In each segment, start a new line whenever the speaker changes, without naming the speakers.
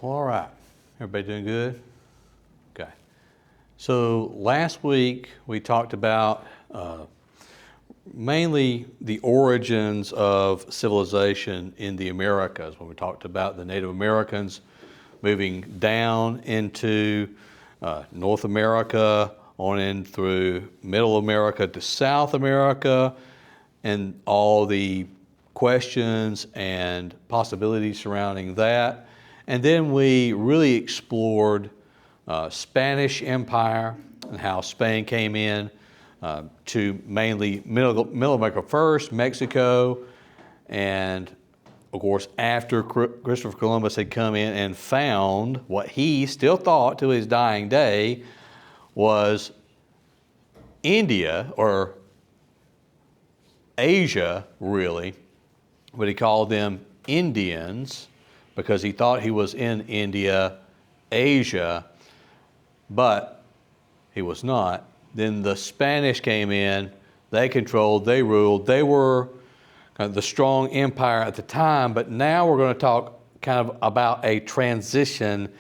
All right. Everybody doing good? Okay. So last week we talked about mainly the origins of civilization in the Americas, when we talked about the Native Americans moving down into North America, on in through Middle America to South America, and all the questions and possibilities surrounding that. And then we really explored Spanish Empire and how Spain came in to mainly Middle America first, Mexico, and of course after Christopher Columbus had come in and found what he still thought to his dying day was India, or Asia really, but he called them Indians because he thought he was in India, Asia, but he was not. Then the Spanish came in, they controlled, they ruled, they were kind of the strong empire at the time, but now we're going to talk kind of about a transition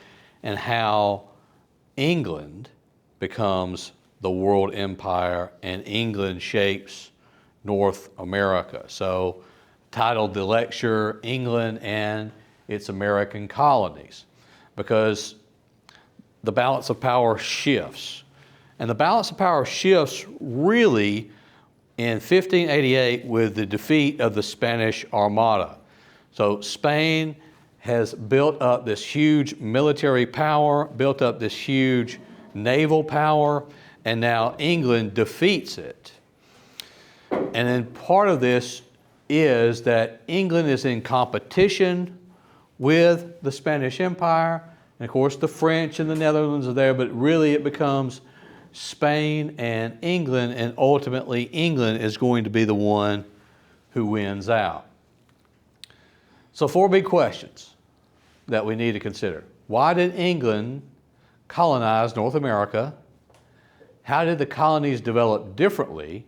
and how England becomes the world empire and England shapes North America. So titled the lecture, England and its American Colonies, because the balance of power shifts. And the balance of power shifts really in 1588 with the defeat of the Spanish Armada. So Spain has built up this huge military power, built up this huge naval power, and now England defeats it. And then part of this is that England is in competition with the Spanish Empire, and of course the French and the Netherlands are there, but really it becomes Spain and England, and ultimately England is going to be the one who wins out. So 4 big questions that we need to consider. Why did England colonize North America? How did the colonies develop differently?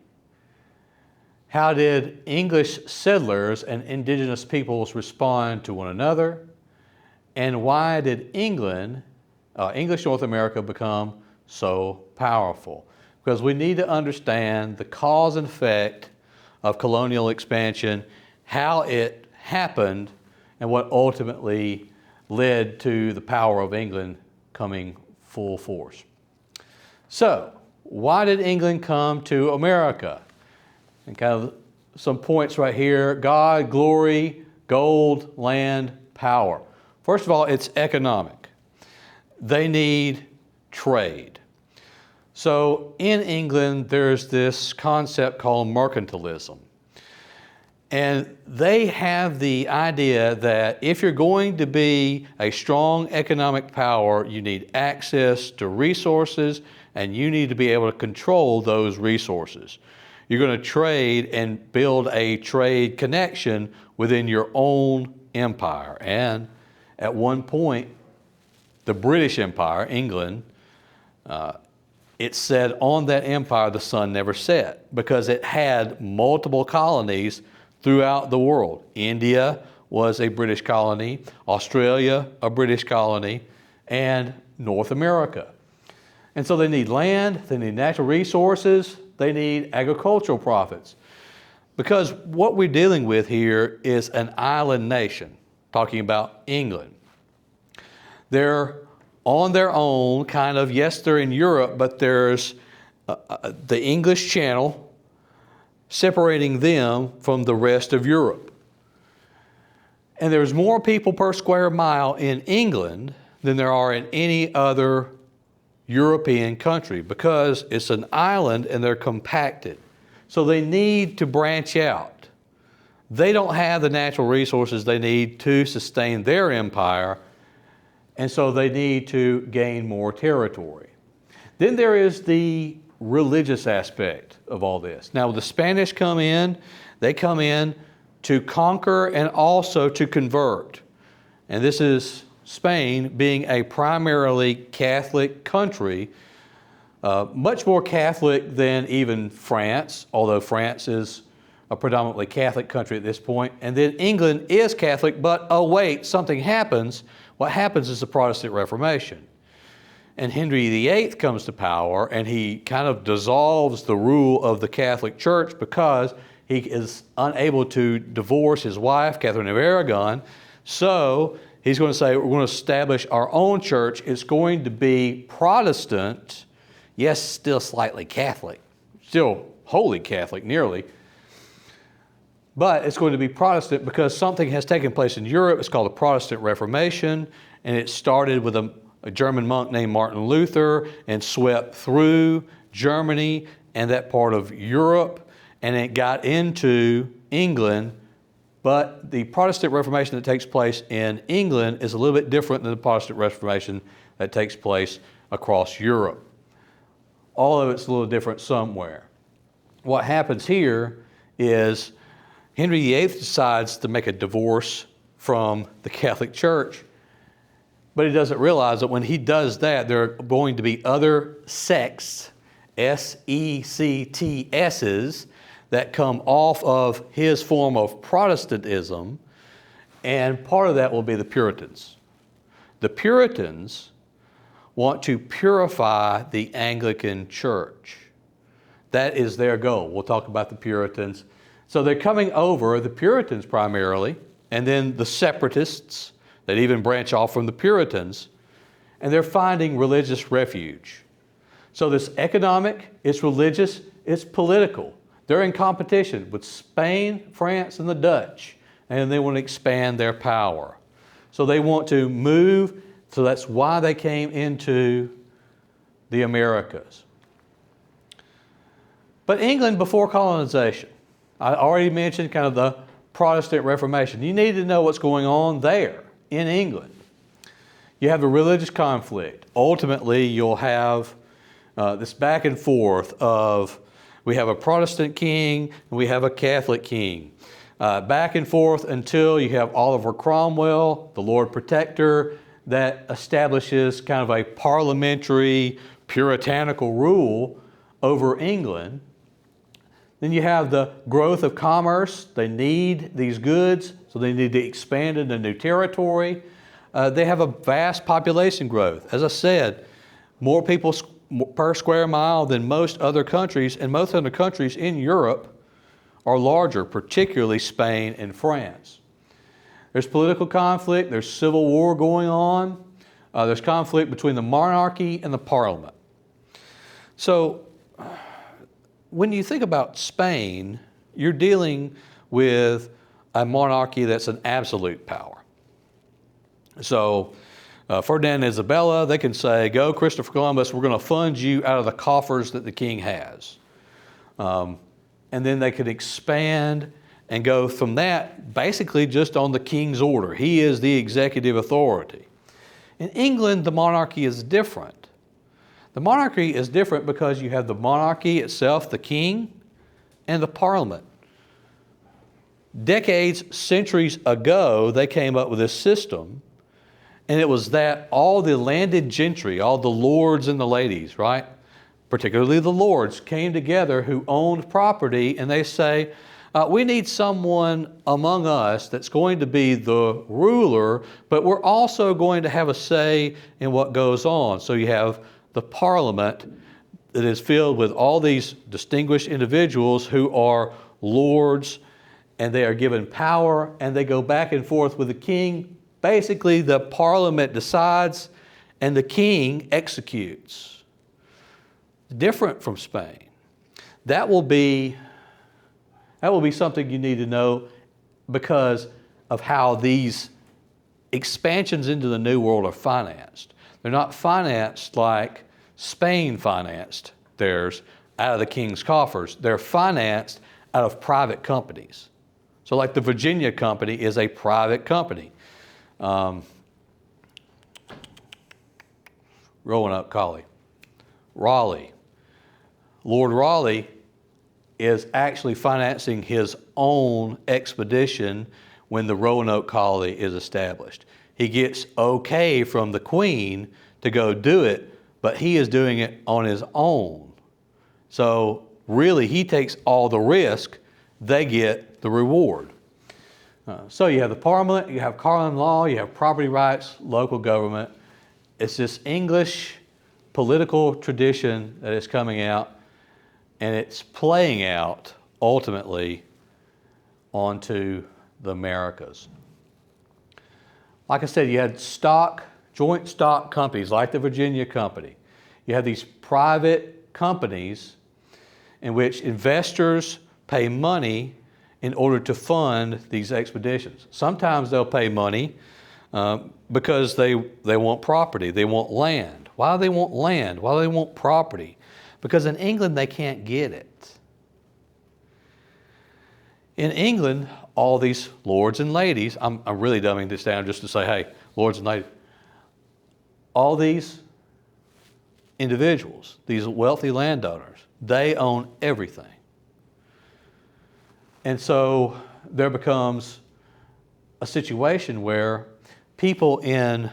How did English settlers and indigenous peoples respond to one another? And why did English North America become so powerful? Because we need to understand the cause and effect of colonial expansion, how it happened, and what ultimately led to the power of England coming full force. So, why did England come to America? And kind of some points right here: God, glory, gold, land, power. First of all, it's economic. They need trade. So in England, there's this concept called mercantilism. And they have the idea that if you're going to be a strong economic power, you need access to resources, and you need to be able to control those resources. You're going to trade and build a trade connection within your own empire. And at one point, the British Empire, England, it said on that empire the sun never set, because it had multiple colonies throughout the world. India was a British colony, Australia a British colony, and North America. And so they need land, they need natural resources, they need agricultural profits. Because what we're dealing with here is an island nation, talking about England. They're on their own, kind of, yes, they're in Europe, but there's the English Channel separating them from the rest of Europe. And there's more people per square mile in England than there are in any other European country, because it's an island and they're compacted. So they need to branch out. They don't have the natural resources they need to sustain their empire, and so they need to gain more territory. Then there is the religious aspect of all this. Now, the Spanish come in, they come in to conquer and also to convert. And this is Spain being a primarily Catholic country, much more Catholic than even France, although France is a predominantly Catholic country at this point. And then England is Catholic, but oh wait, something happens What happens is the Protestant Reformation. And Henry VIII comes to power, and he kind of dissolves the rule of the Catholic Church because he is unable to divorce his wife, Catherine of Aragon. So he's going to say, we're going to establish our own church. It's going to be Protestant, yes, still slightly Catholic, still wholly Catholic, nearly. But it's going to be Protestant because something has taken place in Europe. It's called the Protestant Reformation, and it started with a German monk named Martin Luther and swept through Germany and that part of Europe, and it got into England. But the Protestant Reformation that takes place in England is a little bit different than the Protestant Reformation that takes place across Europe. All of it's a little different somewhere. What happens here is Henry VIII decides to make a divorce from the Catholic Church, but he doesn't realize that when he does that, there are going to be other sects, S-E-C-T-S's, that come off of his form of Protestantism, and part of that will be the Puritans. The Puritans want to purify the Anglican Church. That is their goal. We'll talk about the Puritans. So they're coming over, the Puritans primarily, and then the Separatists that even branch off from the Puritans, and they're finding religious refuge. So this economic, it's religious, it's political. They're in competition with Spain, France, and the Dutch, and they want to expand their power. So they want to move, so that's why they came into the Americas. But England before colonization, I already mentioned kind of the Protestant Reformation. You need to know what's going on there in England. You have a religious conflict. Ultimately, you'll have this back and forth of we have a Protestant king and we have a Catholic king. Back and forth until you have Oliver Cromwell, the Lord Protector, that establishes kind of a parliamentary, puritanical rule over England. Then you have the growth of commerce. They need these goods, so they need to expand into new territory. They have a vast population growth. As I said, more people per square mile than most other countries, and most other countries in Europe are larger, particularly Spain and France. There's political conflict, there's civil war going on, there's conflict between the monarchy and the parliament. So when you think about Spain, you're dealing with a monarchy that's an absolute power. So Ferdinand and Isabella, they can say, go Christopher Columbus, we're going to fund you out of the coffers that the king has. And then they could expand and go from that basically just on the king's order. He is the executive authority. In England, the monarchy is different. The monarchy is different because you have the monarchy itself, the king, and the parliament. Decades, centuries ago, they came up with this system, and it was that all the landed gentry, all the lords and the ladies, right? Particularly the lords, came together who owned property, and they say, we need someone among us that's going to be the ruler, but we're also going to have a say in what goes on. So you have the parliament that is filled with all these distinguished individuals who are lords, and they are given power, and they go back and forth with the king. Basically, the parliament decides and the king executes. Different from Spain. That will be something you need to know because of how these expansions into the New World are financed. They're not financed like Spain financed theirs out of the king's coffers. They're financed out of private companies. So like the Virginia Company is a private company. Roanoke Collie. Raleigh. Lord Raleigh is actually financing his own expedition when the Roanoke Colony is established. He gets okay from the Queen to go do it, but he is doing it on his own. So really, he takes all the risk, they get the reward. So you have the Parliament, you have common law, you have property rights, local government. It's this English political tradition that is coming out, and it's playing out ultimately onto the Americas. Like I said, you had joint stock companies like the Virginia Company. You have these private companies in which investors pay money in order to fund these expeditions. Sometimes they'll pay money because they want property, they want land. Why do they want land? Why do they want property? Because in England they can't get it. In England, all these lords and ladies, I'm really dumbing this down just to say, hey, lords and ladies, all these individuals, these wealthy landowners, they own everything. And so there becomes a situation where people in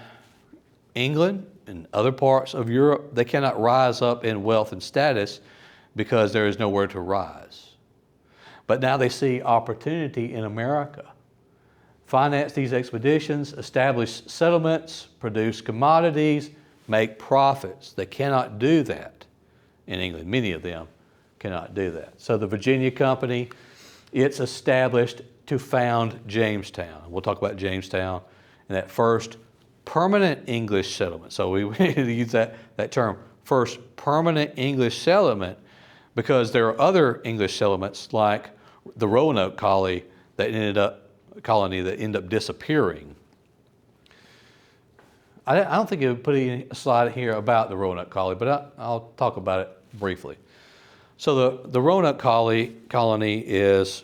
England and other parts of Europe, they cannot rise up in wealth and status because there is nowhere to rise. But now they see opportunity in America. Finance these expeditions, establish settlements, produce commodities, make profits. They cannot do that in England. Many of them cannot do that. So the Virginia Company, it's established to found Jamestown. We'll talk about Jamestown and that first permanent English settlement. So we use that term, first permanent English settlement, because there are other English settlements like the Roanoke colony that ended up disappearing. I don't think it would put a slide here about the Roanoke colony, but I'll talk about it briefly. So the Roanoke colony is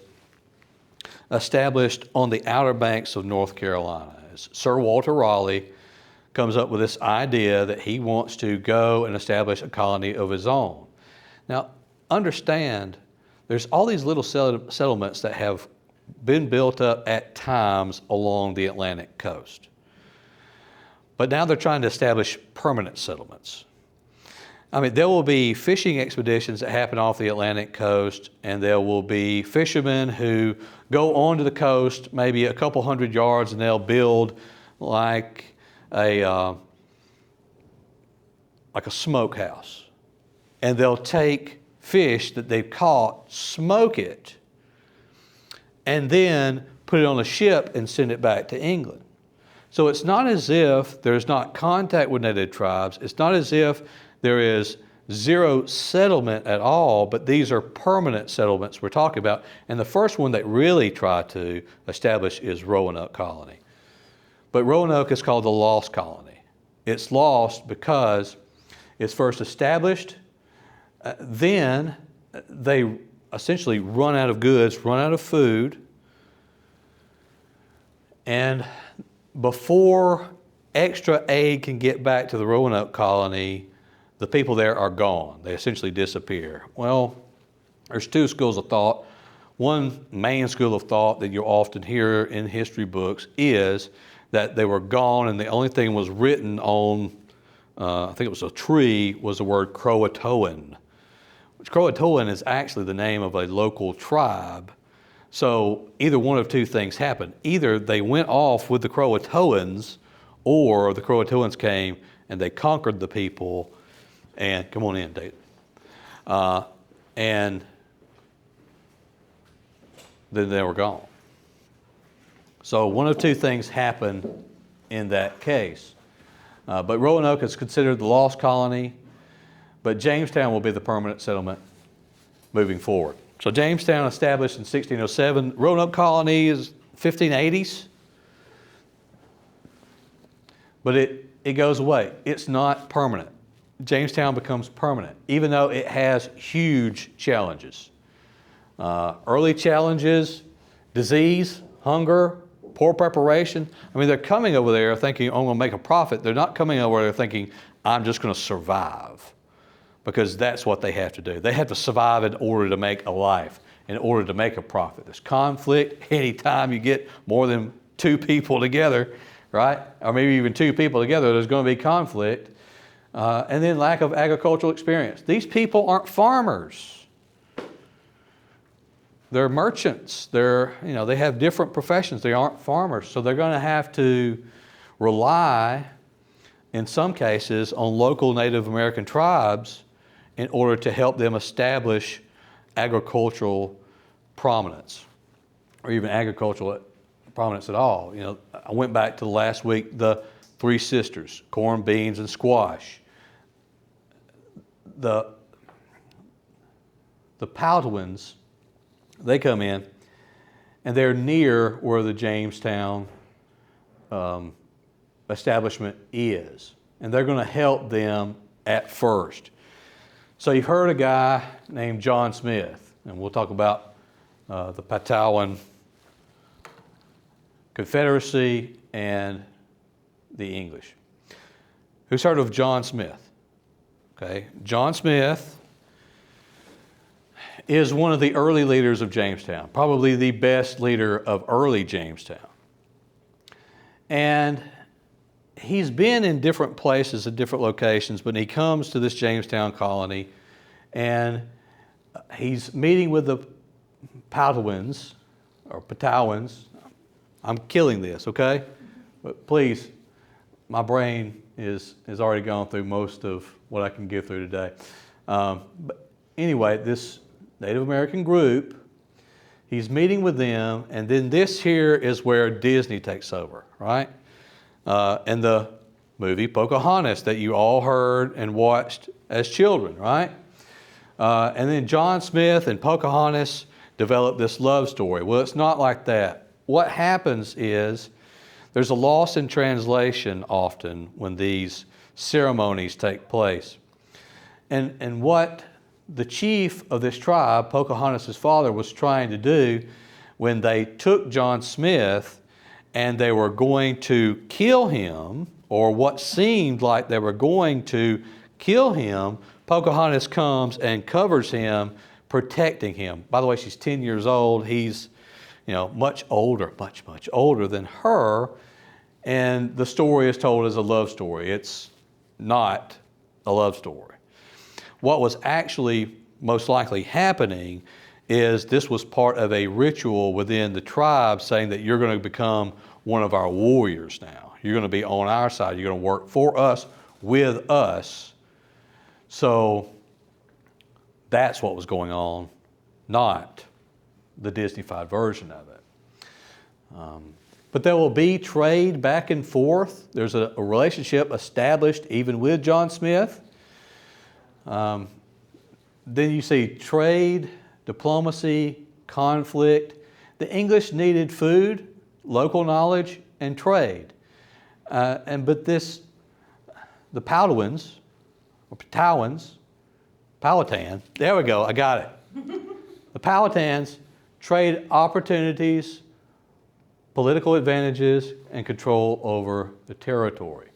established on the Outer Banks of North Carolina. Sir Walter Raleigh comes up with this idea that he wants to go and establish a colony of his own. Now, understand, there's all these little settlements that have been built up at times along the Atlantic coast. But now they're trying to establish permanent settlements. I mean, there will be fishing expeditions that happen off the Atlantic coast, and there will be fishermen who go onto the coast maybe a couple hundred yards, and they'll build like a smokehouse. And they'll take fish that they've caught, smoke it, and then put it on a ship and send it back to England. So it's not as if there's not contact with native tribes. It's not as if there is zero settlement at all, but these are permanent settlements we're talking about. And the first one they really try to establish is Roanoke Colony. But Roanoke is called the Lost Colony. It's lost because it's first established, then they essentially run out of goods, run out of food, and before extra aid can get back to the Roanoke Colony, the people there are gone. They essentially disappear. Well, there's two schools of thought. One main school of thought that you often hear in history books is that they were gone and the only thing was written on, I think it was a tree, was the word Croatoan. Which Croatoan is actually the name of a local tribe. So either one of two things happened. Either they went off with the Croatoans, or the Croatoans came and they conquered the people. And come on in, David. And then they were gone. So one of two things happened in that case. But Roanoke is considered the lost colony, but Jamestown will be the permanent settlement moving forward. So Jamestown established in 1607. Roanoke colony is 1580s. But it goes away. It's not permanent. Jamestown becomes permanent, even though it has huge challenges. Early challenges, disease, hunger, poor preparation. I mean, they're coming over there thinking, oh, I'm going to make a profit. They're not coming over there thinking, I'm just going to survive, because that's what they have to do. They have to survive in order to make a life, in order to make a profit. There's conflict anytime you get more than two people together, right? Or maybe even two people together, there's going to be conflict. And then lack of agricultural experience. These people aren't farmers. they're merchants. They have different professions. They aren't farmers. So they're going to have to rely, in some cases, on local Native American tribes in order to help them establish agricultural prominence, or even agricultural prominence at all. I went back to last week, the three sisters, corn, beans, and squash. The Powhatans, they come in, and they're near where the Jamestown establishment is, and they're going to help them at first. So you've heard a guy named John Smith, and we'll talk about the Powhatan Confederacy and the English. Who's heard of John Smith? Okay, John Smith is one of the early leaders of Jamestown, probably the best leader of early Jamestown. And he's been in different places at different locations, but he comes to this Jamestown colony, and he's meeting with the Powhatans, or Powhatans. I'm killing this, okay? But please, my brain is already gone through most of what I can get through today. But anyway, this Native American group, he's meeting with them, and then this here is where Disney takes over, right? And the movie Pocahontas that you all heard and watched as children, right? And then John Smith and Pocahontas developed this love story. Well, it's not like that. What happens is there's a loss in translation often when these ceremonies take place. And what the chief of this tribe, Pocahontas' father, was trying to do when they took John Smith and they were going to kill him, or what seemed like they were going to kill him, Pocahontas comes and covers him, protecting him. By the way, she's 10 years old. He's, much older, much older than her. And the story is told as a love story. It's not a love story. What was actually most likely happening is this was part of a ritual within the tribe saying that you're going to become one of our warriors now. You're going to be on our side. You're going to work for us, with us. So that's what was going on, not the Disneyfied version of it. But there will be trade back and forth. There's a relationship established even with John Smith. Then you see trade, diplomacy, conflict. The English needed food, local knowledge, and trade. But the Powhatans, or Powhatan, there we go, I got it. The Powhatans trade opportunities, political advantages, and control over the territory.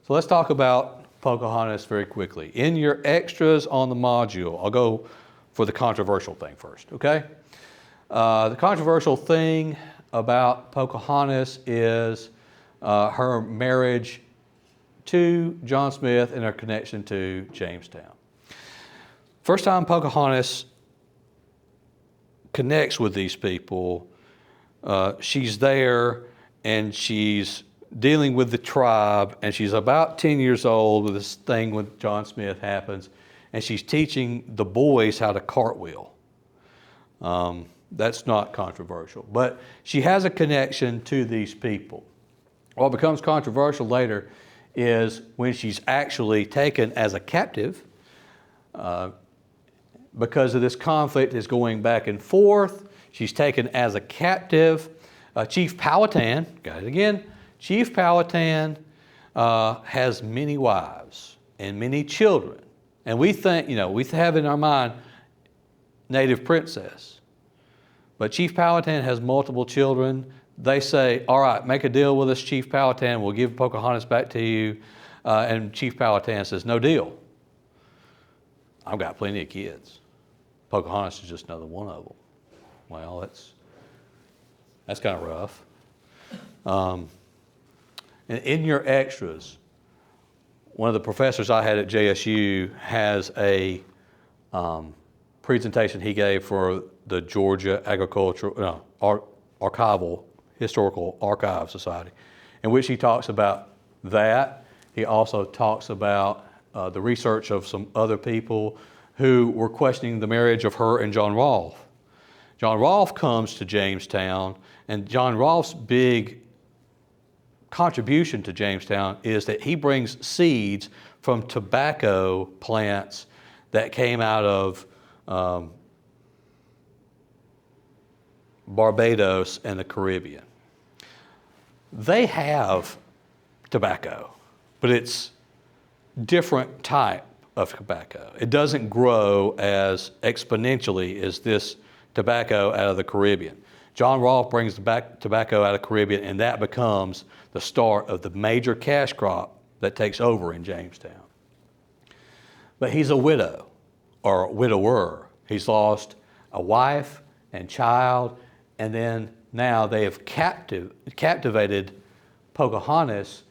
So let's talk about Pocahontas very quickly. In your extras on the module, I'll go for the controversial thing first, okay? The controversial thing about Pocahontas is her marriage to John Smith and her connection to Jamestown. First time Pocahontas connects with these people, she's there and she's dealing with the tribe, and she's about 10 years old when this thing with John Smith happens, and she's teaching the boys how to cartwheel. That's not controversial, but she has a connection to these people. What becomes controversial later is when she's actually taken as a captive, because of this conflict is going back and forth. She's taken as a captive. Chief Powhatan, got it again, Chief Powhatan has many wives and many children. And we think, we have in our mind native princess. But Chief Powhatan has multiple children. They say, all right, make a deal with us, Chief Powhatan. We'll give Pocahontas back to you. And Chief Powhatan says, no deal. I've got plenty of kids. Pocahontas is just another one of them. Well, that's kind of rough. And in your extras, one of the professors I had at JSU has a presentation he gave for the Georgia Archival Historical Archive Society, in which he talks about that. He also talks about the research of some other people who were questioning the marriage of her and John Rolfe. John Rolfe comes to Jamestown, and John Rolfe's big contribution to Jamestown is that he brings seeds from tobacco plants that came out of Barbados and the Caribbean. They have tobacco, but it's different type of tobacco. It doesn't grow as exponentially as this tobacco out of the Caribbean. John Rolfe brings tobacco out of the Caribbean, and that becomes the start of the major cash crop that takes over in Jamestown. But he's a widow, or a widower. He's lost a wife and child, and then now they have captivated Pocahontas,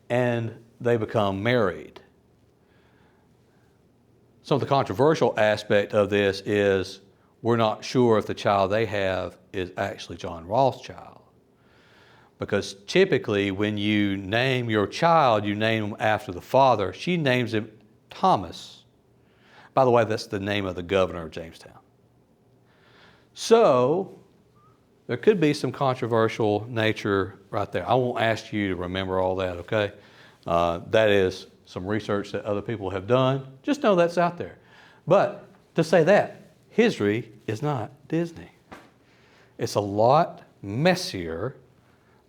and they become married. So the controversial aspect of this is we're not sure if the child they have is actually John Rolfe's child. Because typically when you name your child, you name him after the father. She names him Thomas. By the way, that's the name of the governor of Jamestown. So there could be some controversial nature right there. I won't ask you to remember all that, okay? That is some research that other people have done. Just know that's out there. But to say that, history is not Disney. It's a lot messier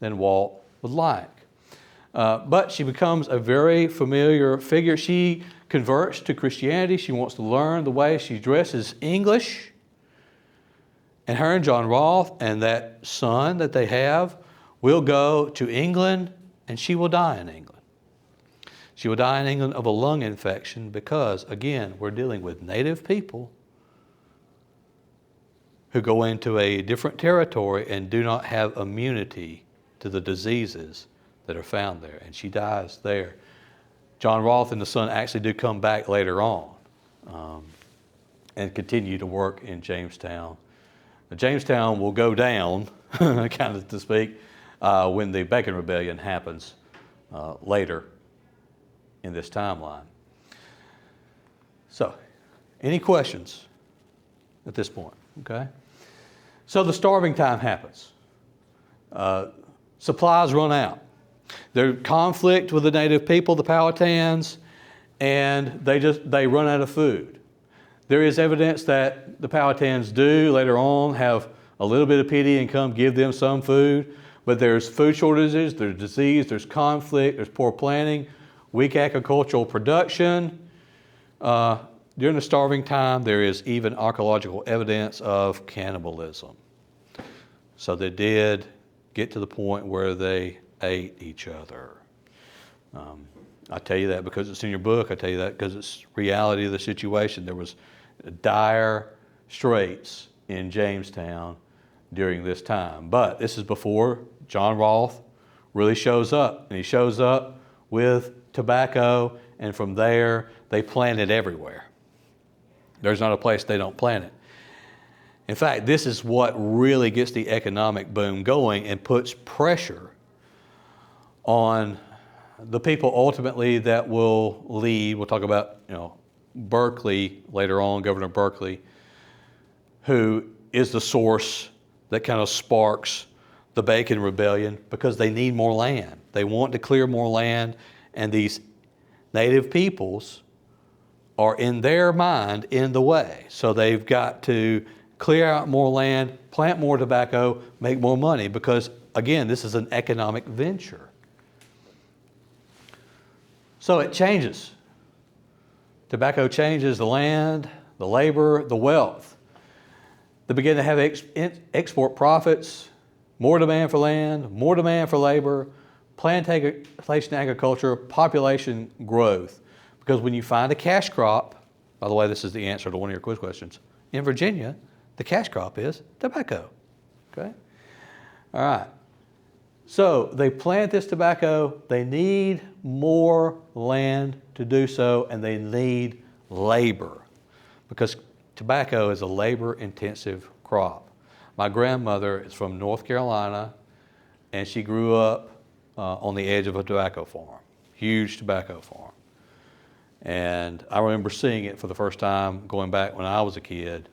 than Walt would like. But she becomes a very familiar figure. She converts to Christianity. She wants to learn the way she dresses English. And her and John Rolfe and that son that they have will go to England, and she will die in England. She will die in England of a lung infection because, again, we're dealing with native people who go into a different territory and do not have immunity to the diseases that are found there. And she dies there. John Rolfe and the son actually do come back later on and continue to work in Jamestown. Jamestown will go down, kind of to speak, when the Bacon Rebellion happens later in this timeline. So, any questions at this point? Okay. So the starving time happens. Supplies run out. There's conflict with the native people, the Powhatans, and they run out of food. There is evidence that the Powhatans do later on have a little bit of pity and come give them some food, but there's food shortages, there's disease, there's conflict, there's poor planning, weak agricultural production. During the starving time, there is even archaeological evidence of cannibalism. So they did get to the point where they ate each other. I tell you that because it's in your book. I tell you that because it's reality of the situation. There was dire straits in Jamestown during this time. But this is before John Rolfe really shows up. And he shows up with tobacco, and from there, they plant it everywhere. There's not a place they don't plant it. In fact, this is what really gets the economic boom going and puts pressure on the people ultimately that will lead. We'll talk about, Berkeley later on, Governor Berkeley, who is the source that kind of sparks the Bacon Rebellion because they need more land. They want to clear more land, and these native peoples are in their mind in the way. So they've got to clear out more land, plant more tobacco, make more money because, again, this is an economic venture. So it changes. Tobacco changes the land, the labor, the wealth. They begin to have export profits, more demand for land, more demand for labor, plantation agriculture, population growth. Because when you find a cash crop, by the way, this is the answer to one of your quiz questions, in Virginia, the cash crop is tobacco, okay? All right, so they plant this tobacco, they need more land to do so, and they need labor. Because tobacco is a labor-intensive crop. My grandmother is from North Carolina, and she grew up on the edge of a tobacco farm, huge tobacco farm. And I remember seeing it for the first time going back when I was a kid,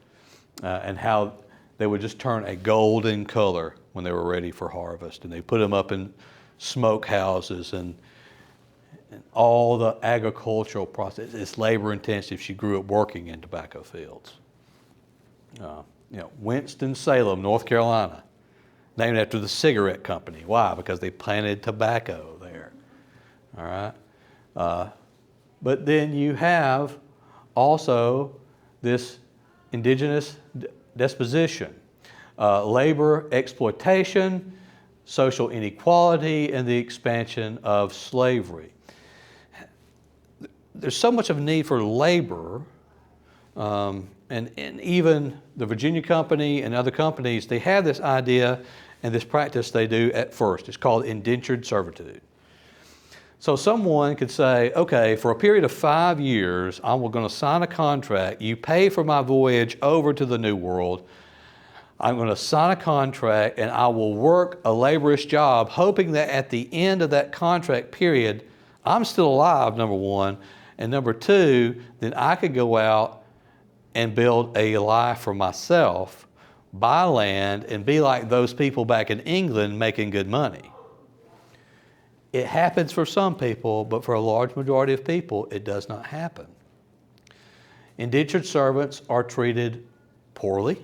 and how they would just turn a golden color when they were ready for harvest. And they put them up in smoke houses and all the agricultural process. It's labor intensive. She grew up working in tobacco fields. Winston-Salem, North Carolina, named after the cigarette company. Why? Because they planted tobacco there. All right. But then you have also this indigenous disposition, labor exploitation, social inequality, and the expansion of slavery. There's so much of a need for labor, and even the Virginia Company and other companies, they have this idea and this practice they do at first. It's called indentured servitude. So someone could say, okay, for a period of 5 years, I'm going to sign a contract. You pay for my voyage over to the New World. I'm going to sign a contract, and I will work a laborious job, hoping that at the end of that contract period, I'm still alive, number one, and number two, then I could go out and build a life for myself, buy land, and be like those people back in England making good money. It happens for some people, but for a large majority of people, it does not happen. Indentured servants are treated poorly.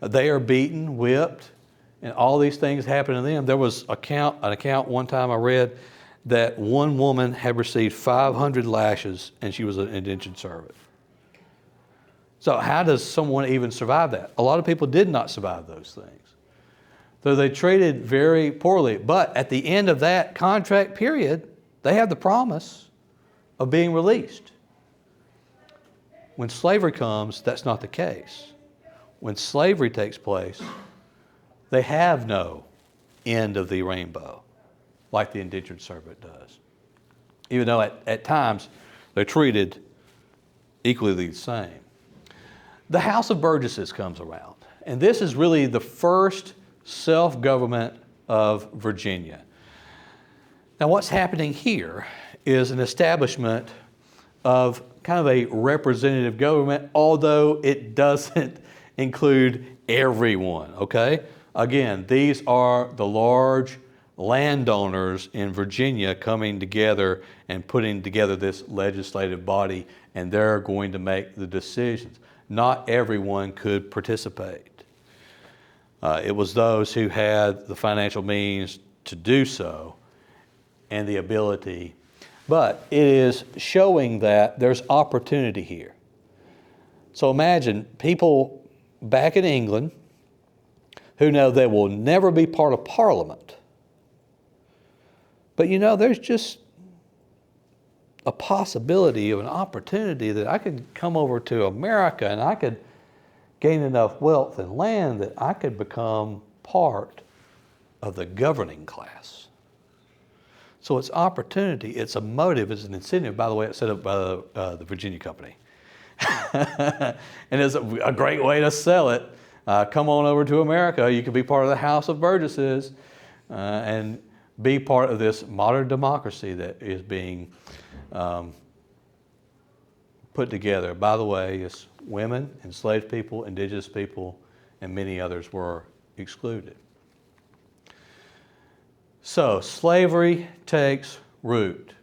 They are beaten, whipped, and all these things happen to them. There was an account one time I read that one woman had received 500 lashes and she was an indentured servant. So how does someone even survive that? A lot of people did not survive those things. So they treated very poorly. But at the end of that contract period, they have the promise of being released. When slavery comes, that's not the case. When slavery takes place, they have no end of the rainbow like the indentured servant does. Even though at times they're treated equally the same. The House of Burgesses comes around, and this is really the first self-government of Virginia. Now what's happening here is an establishment of kind of a representative government, although it doesn't include everyone, okay? Again, these are the large landowners in Virginia coming together and putting together this legislative body, and they're going to make the decisions. Not everyone could participate. It was those who had the financial means to do so and the ability. But it is showing that there's opportunity here. So imagine people back in England who know they will never be part of Parliament. But there's just a possibility of an opportunity that I could come over to America and I could gain enough wealth and land that I could become part of the governing class. So it's opportunity, it's a motive, it's an incentive. By the way, it's set up by the Virginia Company. And it's a great way to sell it. Come on over to America. You can be part of the House of Burgesses and be part of this modern democracy that is being put together. By the way, it's women, enslaved people, indigenous people, and many others were excluded. So slavery takes root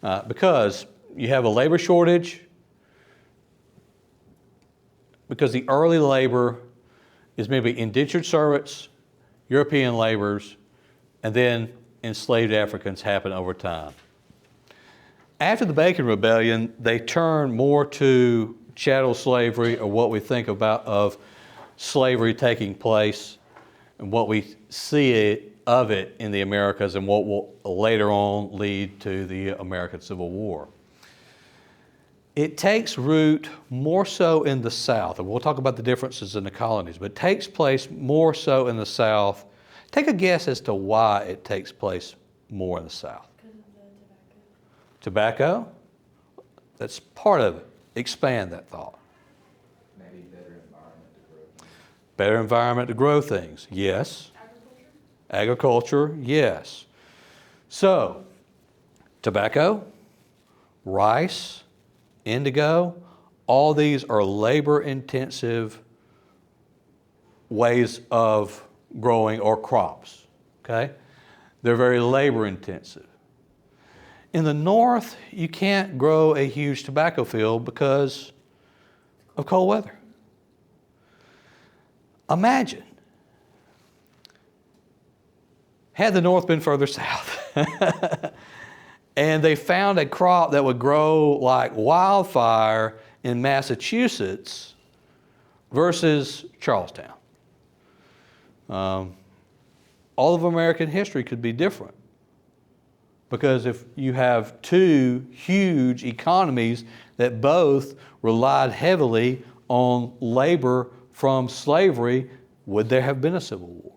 because you have a labor shortage, because the early labor is maybe indentured servants, European laborers, and then enslaved Africans happen over time. After the Bacon Rebellion, they turned more to chattel slavery, or what we think about of slavery taking place and what we see of it in the Americas and what will later on lead to the American Civil War. It takes root more so in the South, and we'll talk about the differences in the colonies, but it takes place more so in the South. Take a guess as to why it takes place more in the South.
Because of the
Tobacco? That's part of it. Expand that thought. Better environment to grow things. Yes. Agriculture, yes. So, tobacco, rice, indigo, all these are labor-intensive ways of growing or crops, okay? They're very labor-intensive. In the north, you can't grow a huge tobacco field because of cold weather. Imagine, had the north been further south, and they found a crop that would grow like wildfire in Massachusetts versus Charlestown. All of American history could be different. Because if you have two huge economies that both relied heavily on labor from slavery, would there have been a civil war?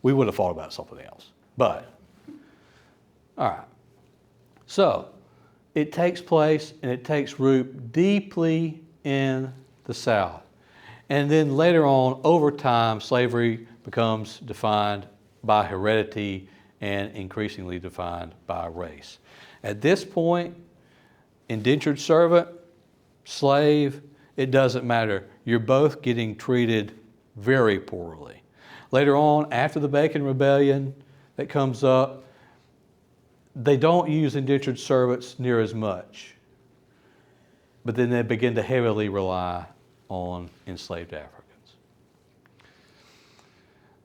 We would have thought about something else. But, all right. So, it takes place and it takes root deeply in the South. And then later on, over time, slavery becomes defined by heredity and increasingly defined by race. At this point, indentured servant, slave, it doesn't matter. You're both getting treated very poorly. Later on, after the Bacon Rebellion that comes up, they don't use indentured servants near as much. But then they begin to heavily rely on enslaved Africans.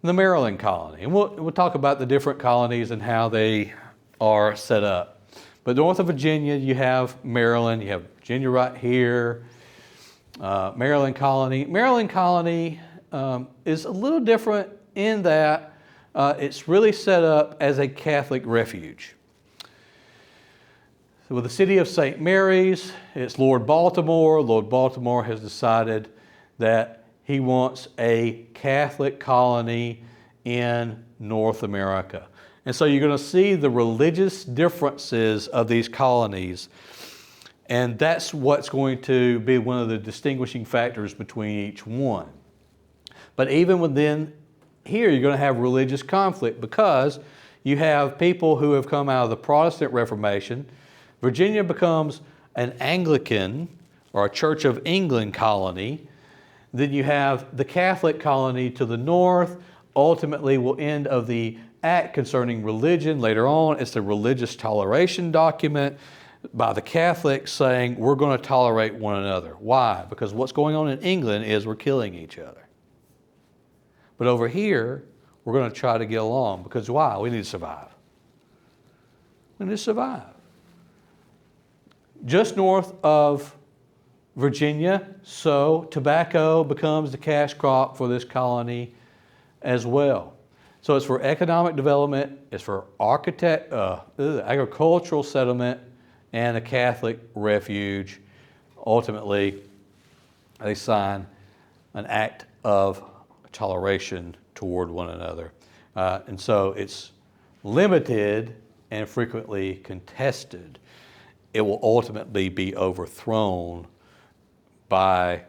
The Maryland colony, and we'll talk about the different colonies and how they are set up. But north of Virginia, you have Maryland. You have Virginia right here. Maryland colony. Maryland colony is a little different in that it's really set up as a Catholic refuge. So with the city of St. Mary's, it's Lord Baltimore. Lord Baltimore has decided that he wants a Catholic colony in North America. And so you're going to see the religious differences of these colonies. And that's what's going to be one of the distinguishing factors between each one. But even within here, you're going to have religious conflict because you have people who have come out of the Protestant Reformation. Virginia becomes an Anglican or a Church of England colony. Then you have the Catholic colony to the north. Ultimately, will end of the Act concerning religion. Later on, it's the religious toleration document by the Catholics saying we're going to tolerate one another. Why? Because what's going on in England is we're killing each other. But over here, we're going to try to get along because why? We need to survive. We need to survive. Just north of Virginia, so tobacco becomes the cash crop for this colony as well. So it's for economic development, it's for agricultural settlement, and a Catholic refuge. Ultimately, they sign an act of toleration toward one another. And so it's limited and frequently contested. It will ultimately be overthrown by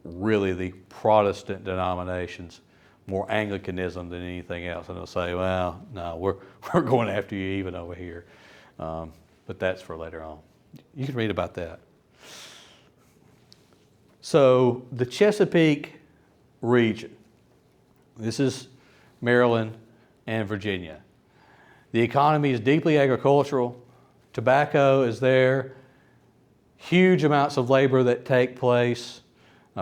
really the Protestant denominations, more Anglicanism than anything else. And they'll say, well, no, we're going after you even over here. But that's for later on. You can read about that. So the Chesapeake region, this is Maryland and Virginia. The economy is deeply agricultural. Tobacco is there. Huge amounts of labor that take place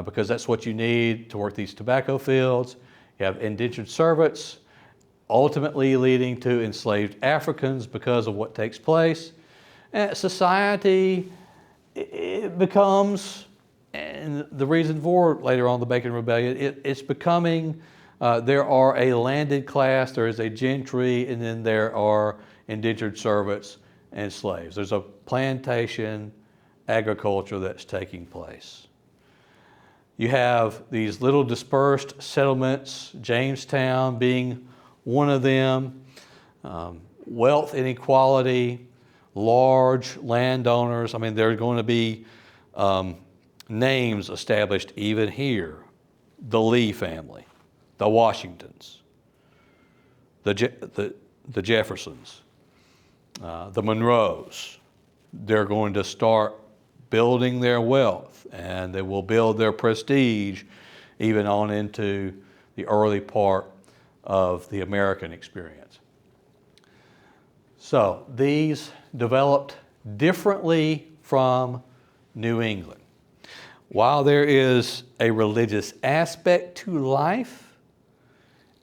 because that's what you need to work these tobacco fields. You have indentured servants, ultimately leading to enslaved Africans because of what takes place. And society, it becomes, and the reason for later on the Bacon Rebellion, it's becoming, there are a landed class, there is a gentry, and then there are indentured servants and slaves. There's a plantation agriculture that's taking place. You have these little dispersed settlements, Jamestown being one of them, wealth inequality, large landowners. I mean, there are going to be names established even here. the Lee family, the Washingtons, the Jeffersons, the Monroes. They're going to start building their wealth, and they will build their prestige even on into the early part of the American experience. So these developed differently from New England. While there is a religious aspect to life,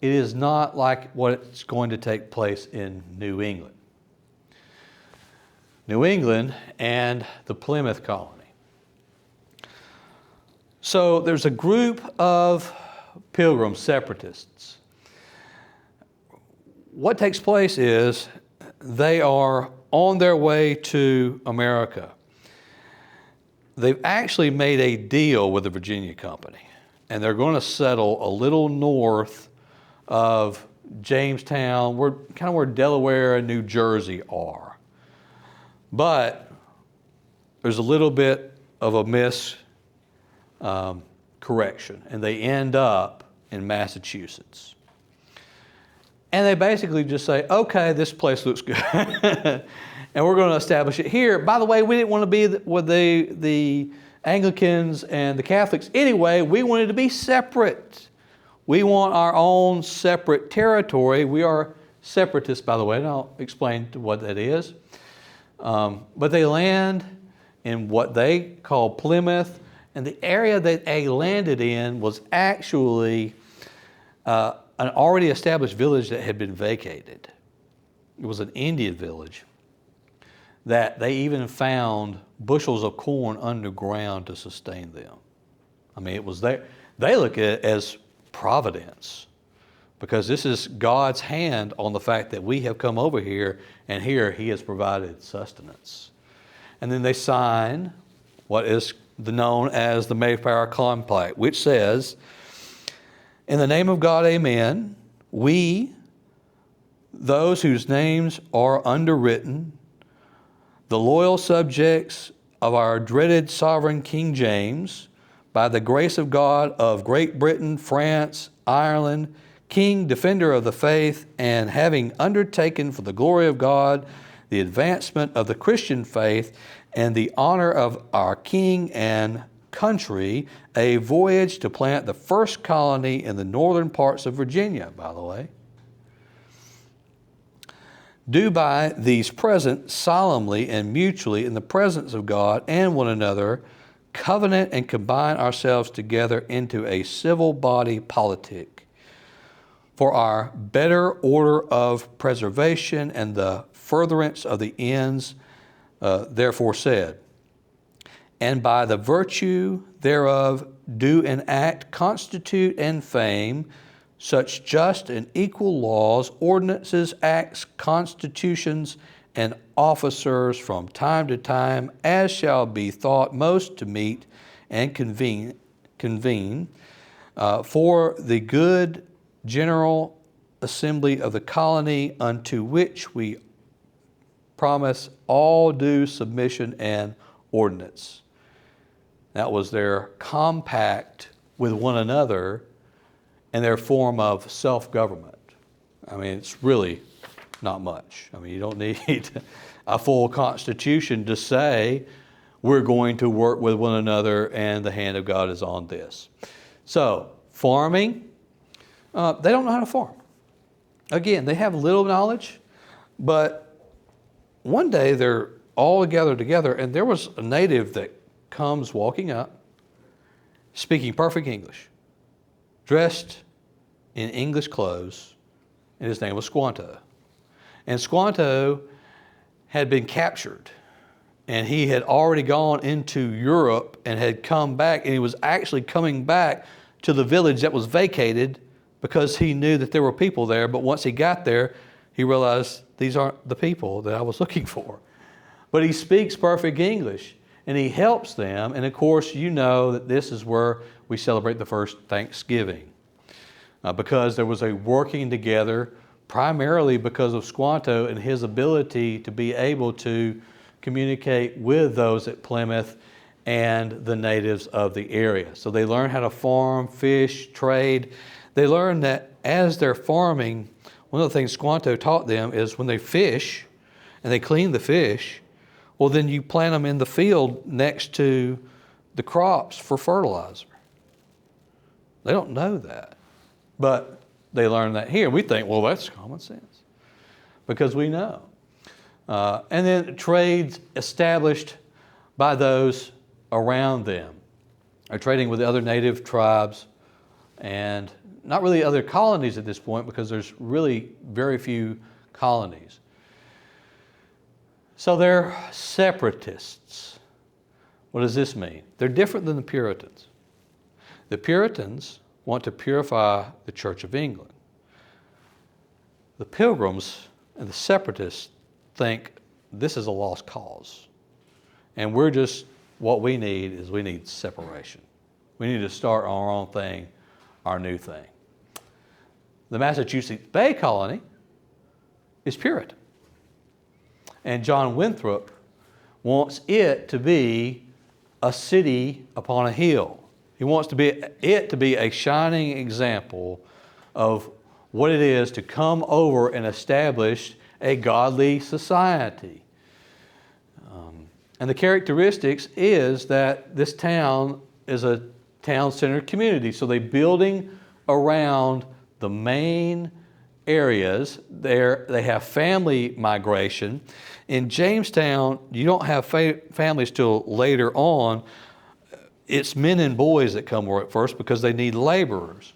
it is not like what's going to take place in New England. New England and the Plymouth colony. So there's a group of Pilgrim separatists. What takes place is they are on their way to America. They've actually made a deal with the Virginia Company, and they're going to settle a little north of Jamestown, where Delaware and New Jersey are. But there's a little bit of a correction, and they end up in Massachusetts. And they basically just say, okay, this place looks good, and we're going to establish it here. By the way, we didn't want to be with the Anglicans and the Catholics anyway. We wanted to be separate. We want our own separate territory. We are separatists, by the way, and I'll explain what that is. But they land in what they call Plymouth, and the area that they landed in was actually an already established village that had been vacated. It was an Indian village that they even found bushels of corn underground to sustain them. I mean, it was there. They look at it as providence, because this is God's hand on the fact that we have come over here, and here He has provided sustenance. And then they sign what is known as the Mayflower Compact, which says, "In the name of God, amen, we, those whose names are underwritten, the loyal subjects of our dreaded sovereign King James, by the grace of God of Great Britain, France, Ireland, King, defender of the faith, and having undertaken for the glory of God the advancement of the Christian faith and the honor of our King and country, a voyage to plant the first colony in the northern parts of Virginia," by the way, "do by these present solemnly and mutually in the presence of God and one another covenant and combine ourselves together into a civil body politic for our better order of preservation and the furtherance of the ends therefore said, and by the virtue thereof do enact, constitute, and fame such just and equal laws, ordinances, acts, constitutions, and officers from time to time as shall be thought most to meet and convene for the good general assembly of the colony, unto which we promise all due submission and ordinance." That was their compact with one another and their form of self-government. I mean, it's really not much. I mean, you don't need a full constitution to say we're going to work with one another and the hand of God is on this. So, farming, they don't know how to farm. Again, they have little knowledge, but one day they're all gathered together, and there was a native that comes walking up, speaking perfect English, dressed in English clothes, and his name was Squanto. And Squanto had been captured, and he had already gone into Europe and had come back, and he was actually coming back to the village that was vacated because he knew that there were people there. But once he got there, he realized these aren't the people that I was looking for. But he speaks perfect English, and he helps them. And of course, you know that this is where we celebrate the first Thanksgiving, because there was a working together, primarily because of Squanto and his ability to be able to communicate with those at Plymouth and the natives of the area. So they learn how to farm, fish, trade. They learn that as they're farming, one of the things Squanto taught them is when they fish and they clean the fish, well, then you plant them in the field next to the crops for fertilizer. They don't know that, but they learn that here. We think, well, that's common sense because we know. And then trades established by those around them are trading with other native tribes and not really other colonies at this point because there's really very few colonies. So they're separatists. What does this mean? They're different than the Puritans. The Puritans want to purify the Church of England. The Pilgrims and the separatists think this is a lost cause. And what we need is we need separation. We need to start our own thing, our new thing. The Massachusetts Bay Colony is Puritan. And John Winthrop wants it to be a city upon a hill. He wants it to be a shining example of what it is to come over and establish a godly society. And the characteristics is that this town is a town-centered community. So they're building around the main areas. They have family migration. In Jamestown, you don't have families till later on. It's men and boys that come over at first because they need laborers.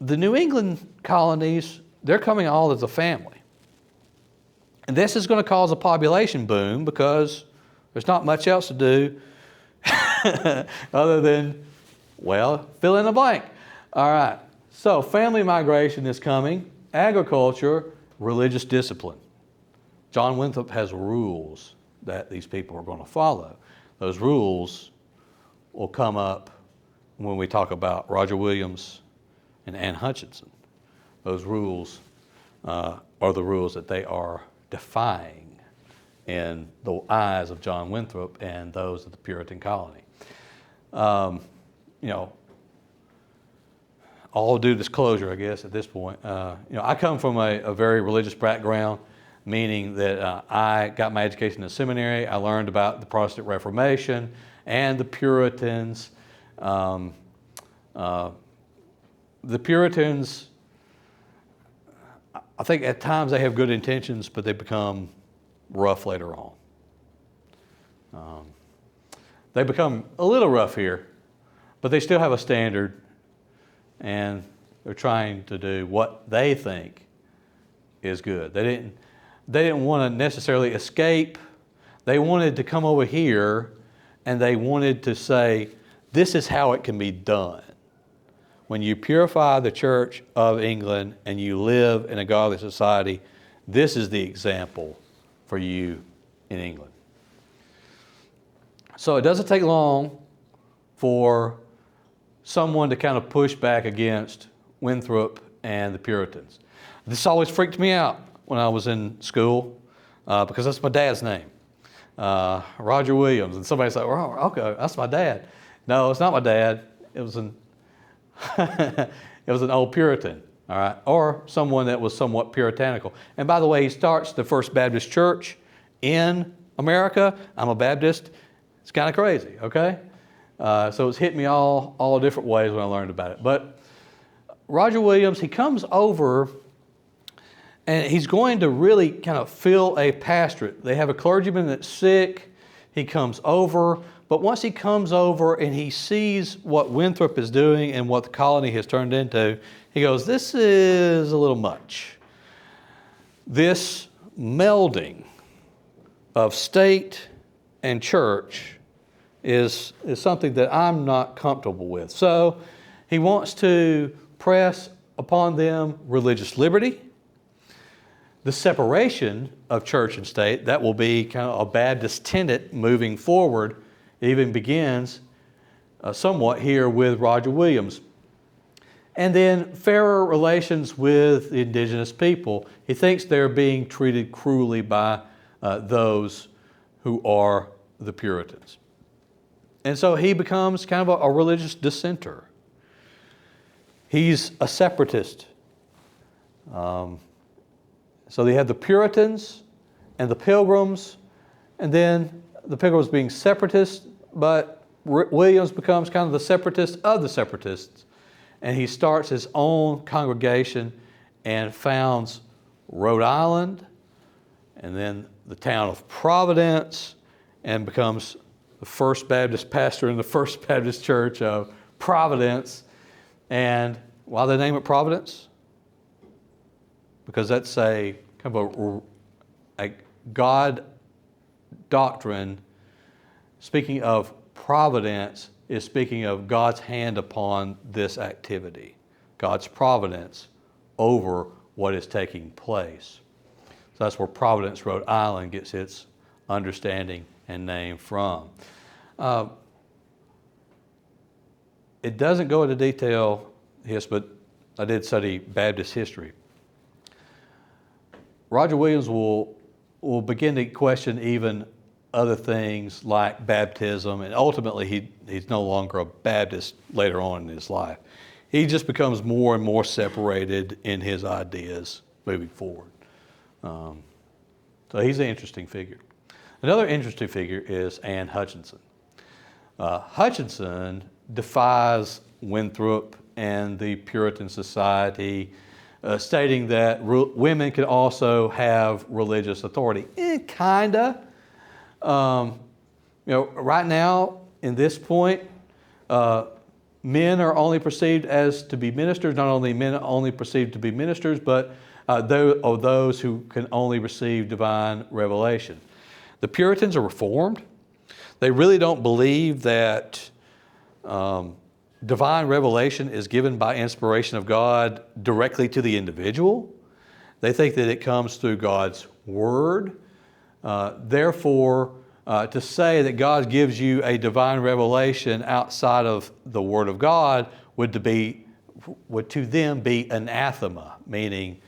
The New England colonies, they're coming all as a family. And this is going to cause a population boom because there's not much else to do other than, well, fill in the blank. All right, so family migration is coming, agriculture, religious discipline. John Winthrop has rules that these people are going to follow. Those rules will come up when we talk about Roger Williams and Anne Hutchinson. Those rules are the rules that they are defying in the eyes of John Winthrop and those of the Puritan colony. All due disclosure, I guess, at this point. I come from a very religious background, meaning that I got my education in seminary. I learned about the Protestant Reformation and the Puritans. The Puritans, I think at times they have good intentions, but they become rough later on. They become a little rough here, but they still have a standard, and they're trying to do what they think is good. They didn't want to necessarily escape. They wanted to come over here, and they wanted to say, this is how it can be done. When you purify the Church of England and you live in a godly society, this is the example for you in England. So it doesn't take long for someone to kind of push back against Winthrop and the Puritans. This always freaked me out when I was in school because that's my dad's name, Roger Williams. And somebody's like, oh, okay, that's my dad. No, it's not my dad. It was an old Puritan, all right, or someone that was somewhat puritanical. And by the way, he starts the First Baptist Church in America. I'm a Baptist. It's kind of crazy, okay? So it's hit me all different ways when I learned about it. But Roger Williams, he comes over and he's going to really kind of fill a pastorate. They have a clergyman that's sick. He comes over. But once he comes over and he sees what Winthrop is doing and what the colony has turned into, he goes, this is a little much. This melding of state and church is something that I'm not comfortable with. So he wants to press upon them religious liberty, the separation of church and state. That will be kind of a Baptist tenet moving forward. It even begins somewhat here with Roger Williams. And then fairer relations with the indigenous people. He thinks they're being treated cruelly by those who are the Puritans. And so he becomes kind of a religious dissenter. He's a separatist. So they had the Puritans and the Pilgrims, and then the Pilgrims being separatists, but Williams becomes kind of the separatist of the separatists, and he starts his own congregation and founds Rhode Island, and then the town of Providence, and becomes the First Baptist pastor in the First Baptist Church of Providence. And why they name it Providence? Because that's a kind of a God doctrine. Speaking of providence, is speaking of God's hand upon this activity, God's providence over what is taking place. So that's where Providence, Rhode Island gets its understanding and name from. It doesn't go into detail, yes, but I did study Baptist history. Roger Williams will begin to question even other things like baptism, and ultimately he's no longer a Baptist later on in his life. He just becomes more and more separated in his ideas moving forward. So he's an interesting figure. Another interesting figure is Anne Hutchinson. Hutchinson defies Winthrop and the Puritan Society, stating that women can also have religious authority. Kinda. Right now, in this point, men are only perceived as to be ministers. Not only men are only perceived to be ministers, but those who can only receive divine revelation. The Puritans are Reformed. They really don't believe that divine revelation is given by inspiration of God directly to the individual. They think that it comes through God's Word. Therefore, to say that God gives you a divine revelation outside of the Word of God would to them be anathema, meaning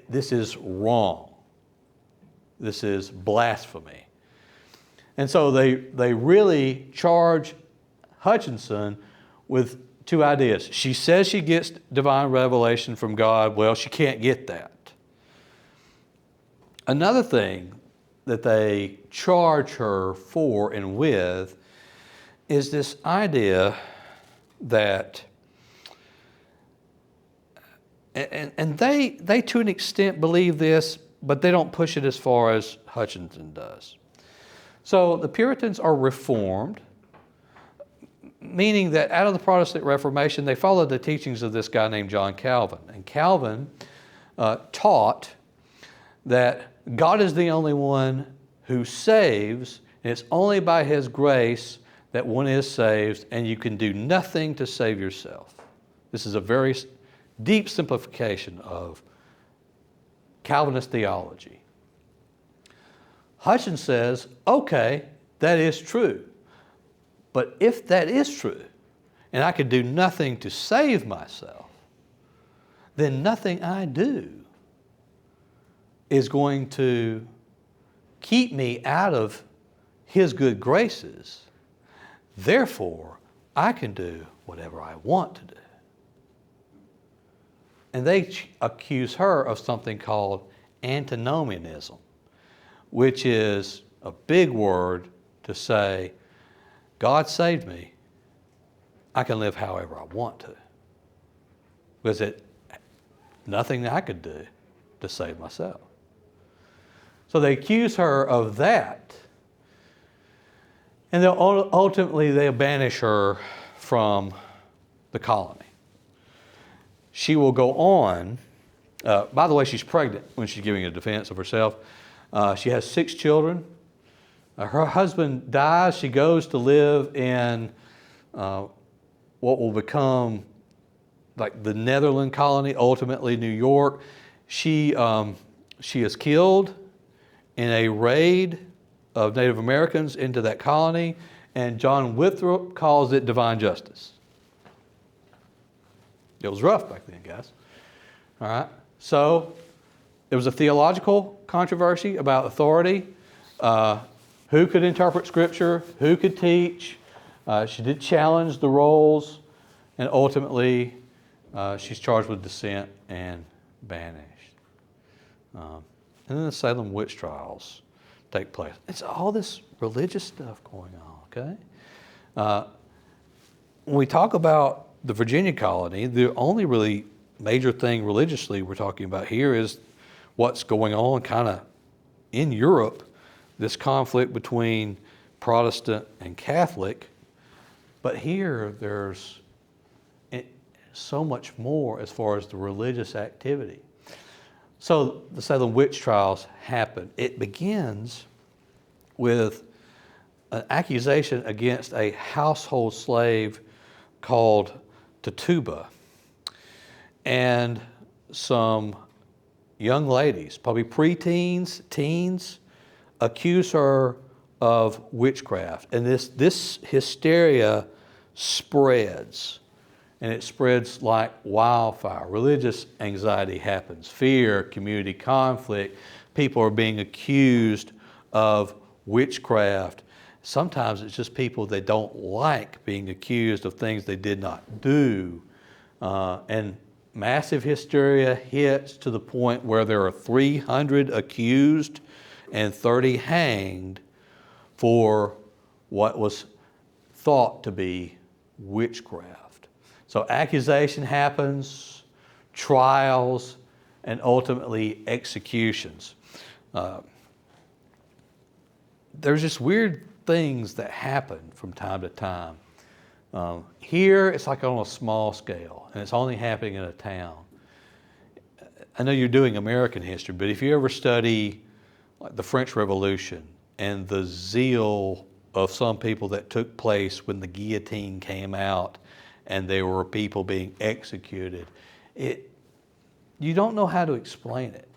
this is wrong. This is blasphemy. And so they really charge Hutchinson with two ideas. She says she gets divine revelation from God. Well, she can't get that. Another thing that they charge her for and with is this idea that, and they to an extent believe this, but they don't push it as far as Hutchinson does. So the Puritans are Reformed, meaning that out of the Protestant Reformation, they followed the teachings of this guy named John Calvin. And Calvin taught that God is the only one who saves, and it's only by His grace that one is saved, and you can do nothing to save yourself. This is a very deep simplification of Calvinist theology. Hutchinson says, okay, that is true. But if that is true, and I can do nothing to save myself, then nothing I do is going to keep me out of His good graces. Therefore, I can do whatever I want to do. And they accuse her of something called antinomianism, which is a big word to say, God saved me, I can live however I want to. Because nothing I could do to save myself. So they accuse her of that. And ultimately they'll banish her from the colony. She will go on. By the way, she's pregnant when she's giving a defense of herself. She has 6 children. Her husband dies. She goes to live in what will become like the Netherlands colony, ultimately New York. She is killed in a raid of Native Americans into that colony, and John Winthrop calls it divine justice. It was rough back then, guys. All right. So there was a theological controversy about authority. who could interpret Scripture, who could teach. She did challenge the roles, and ultimately she's charged with dissent and banished. And then the Salem witch trials take place. It's all this religious stuff going on, okay? When we talk about the Virginia colony, the only really major thing religiously we're talking about here is what's going on kind of in Europe, this conflict between Protestant and Catholic. But here there's so much more as far as the religious activity. So the Salem witch trials happen. It begins with an accusation against a household slave called Tituba. And some young ladies, probably preteens, teens, accuse her of witchcraft. And this hysteria spreads. And it spreads like wildfire. Religious anxiety happens, fear, community conflict. People are being accused of witchcraft. Sometimes it's just people they don't like being accused of things they did not do. And massive hysteria hits to the point where there are 300 accused and 30 hanged for what was thought to be witchcraft. So accusation happens, trials, and ultimately executions. There's just weird things that happen from time to time. Here, it's like on a small scale, and it's only happening in a town. I know you're doing American history, but if you ever study like the French Revolution and the zeal of some people that took place when the guillotine came out and there were people being executed, you don't know how to explain it.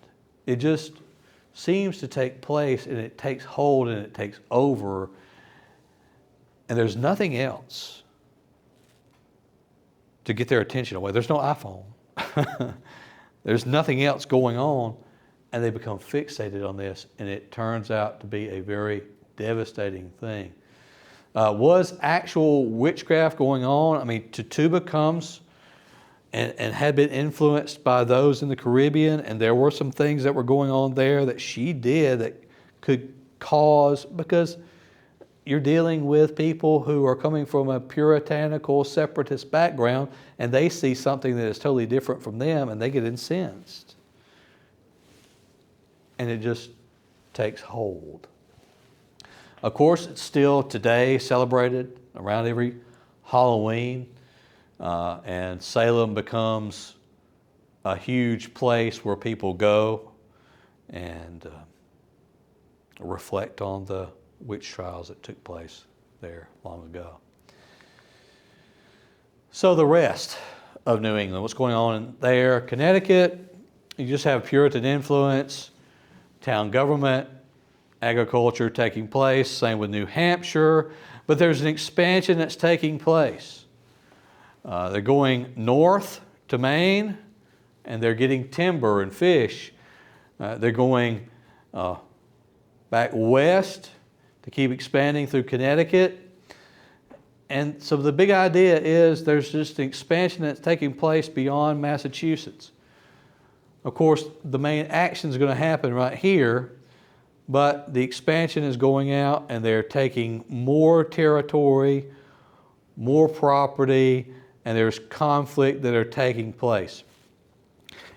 It just seems to take place, and it takes hold, and it takes over, and there's nothing else to get their attention away. There's no iPhone. There's nothing else going on, and they become fixated on this, and it turns out to be a very devastating thing. Was actual witchcraft going on? I mean, Tituba comes and had been influenced by those in the Caribbean, and there were some things that were going on there that she did that could cause, because you're dealing with people who are coming from a puritanical, separatist background, and they see something that is totally different from them, and they get incensed. And it just takes hold. Of course, it's still today celebrated around every Halloween, and Salem becomes a huge place where people go and reflect on the witch trials that took place there long ago. So the rest of New England, what's going on there? Connecticut, you just have Puritan influence, town government, agriculture taking place, same with New Hampshire, but there's an expansion that's taking place. They're going north to Maine, and they're getting timber and fish. They're going back west to keep expanding through Connecticut. And so the big idea is there's just an expansion that's taking place beyond Massachusetts. Of course, the main action is going to happen right here, but the expansion is going out, and they're taking more territory, more property, and there's conflict that are taking place.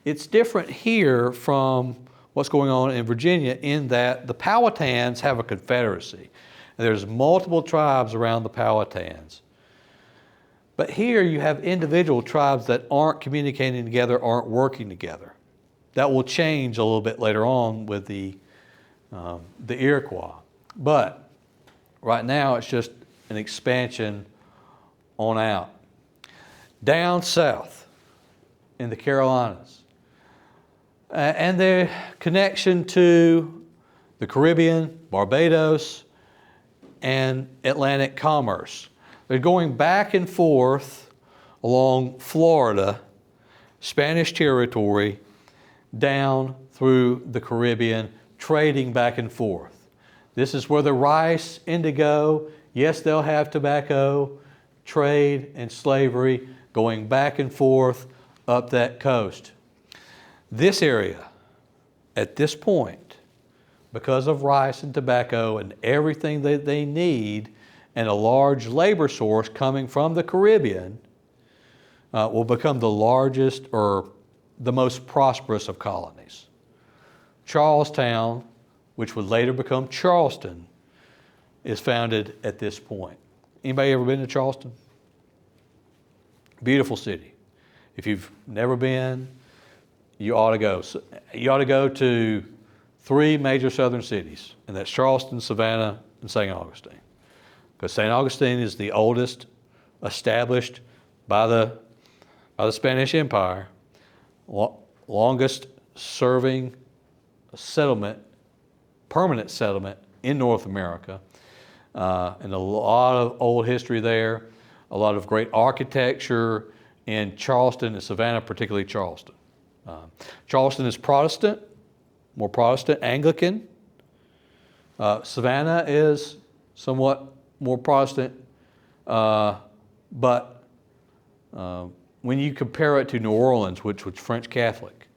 It's different here from what's going on in Virginia in that the Powhatans have a confederacy. And there's multiple tribes around the Powhatans. But here you have individual tribes that aren't communicating together, aren't working together. That will change a little bit later on with the Iroquois. But right now it's just an expansion on out. Down south in the Carolinas, and their connection to the Caribbean, Barbados, and Atlantic commerce. They're going back and forth along Florida, Spanish territory, down through the Caribbean, trading back and forth. This is where the rice, indigo, yes, they'll have tobacco, trade, and slavery going back and forth up that coast. This area, at this point, because of rice and tobacco and everything that they need, and a large labor source coming from the Caribbean, will become the largest or the most prosperous of colonies. Charlestown, which would later become Charleston, is founded at this point. Anybody ever been to Charleston? Beautiful city. If you've never been, you ought to go. You ought to go to 3 major southern cities, and that's Charleston, Savannah, and St. Augustine. Because St. Augustine is the oldest established by the Spanish Empire, longest serving settlement, permanent settlement in North America, and a lot of old history there, a lot of great architecture in Charleston and Savannah, particularly Charleston. Charleston is Protestant, more Protestant, Anglican. Savannah is somewhat more Protestant, but when you compare it to New Orleans, which was French Catholic,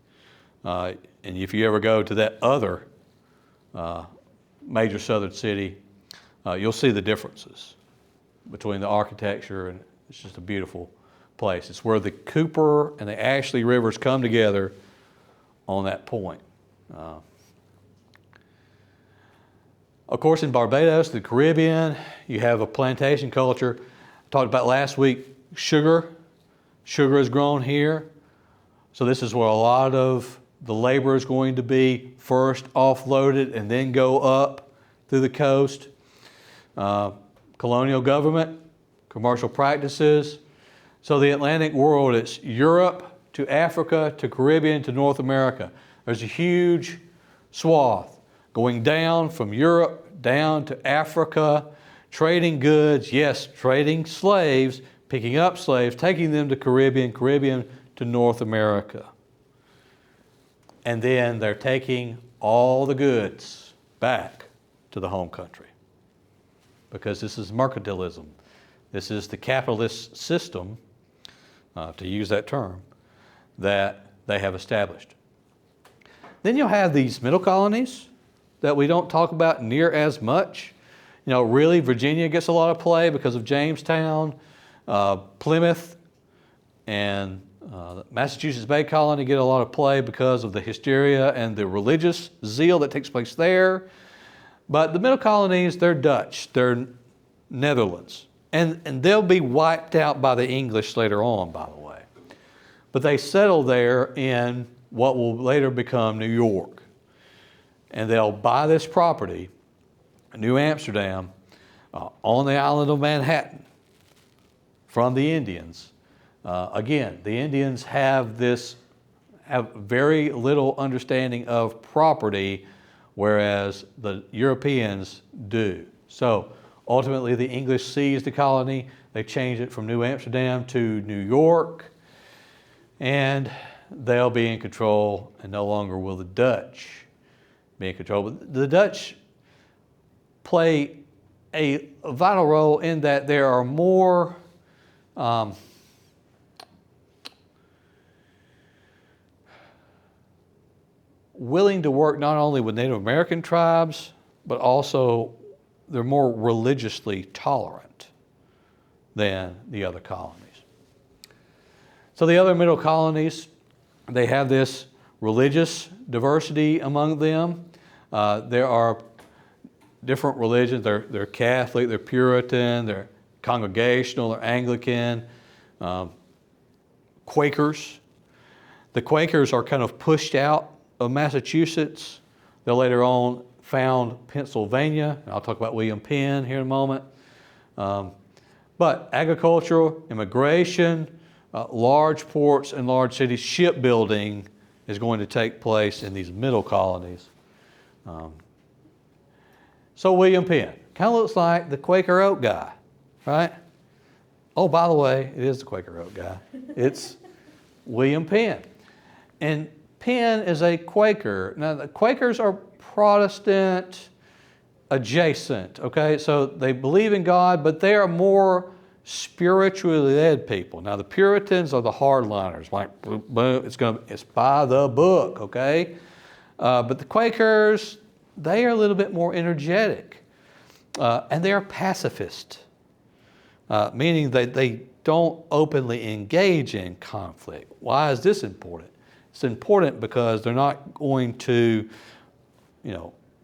and if you ever go to that other major southern city, you'll see the differences between the architecture, and it's just a beautiful place. It's where the Cooper and the Ashley rivers come together on that point. Of course, in Barbados, the Caribbean, you have a plantation culture. I talked about last week, sugar. Sugar is grown here. So this is where a lot of the labor is going to be first offloaded and then go up through the coast. Colonial government, commercial practices. So the Atlantic world, it's Europe to Africa to Caribbean to North America. There's a huge swath going down from Europe down to Africa, trading goods, yes, trading slaves, picking up slaves, taking them to Caribbean to North America. And then they're taking all the goods back to the home country. Because this is mercantilism. This is the capitalist system, to use that term, that they have established. Then you'll have these middle colonies that we don't talk about near as much. You know, really, Virginia gets a lot of play because of Jamestown. Plymouth and the Massachusetts Bay Colony get a lot of play because of the hysteria and the religious zeal that takes place there. But the middle colonies, they're Dutch, they're Netherlands. And they'll be wiped out by the English later on, by the way. But they settle there in what will later become New York. And they'll buy this property, New Amsterdam, on the island of Manhattan from the Indians. Again, the Indians have very little understanding of property, whereas the Europeans do. So ultimately the English seize the colony, they change it from New Amsterdam to New York, and they'll be in control, and no longer will the Dutch be in control. But the Dutch play a vital role in that there are more willing to work not only with Native American tribes, but also they're more religiously tolerant than the other colonies. So the other middle colonies, they have this religious diversity among them. There are different religions. They're Catholic, they're Puritan, they're Congregational, they're Anglican, Quakers. The Quakers are kind of pushed out of Massachusetts. They later on found Pennsylvania, and I'll talk about William Penn here in a moment. But agricultural, immigration, large ports and large cities, shipbuilding is going to take place in these middle colonies. So William Penn, kind of looks like the Quaker Oat guy, right? Oh, by the way, it is the Quaker Oat guy. It's William Penn. And Penn is a Quaker. Now, the Quakers are Protestant, adjacent, okay? So they believe in God, but they are more spiritually led people. Now the Puritans are the hardliners, like boom, it's by the book, okay? But the Quakers, they are a little bit more energetic, and they are pacifist, meaning that they don't openly engage in conflict. Why is this important? It's important because they're not going to,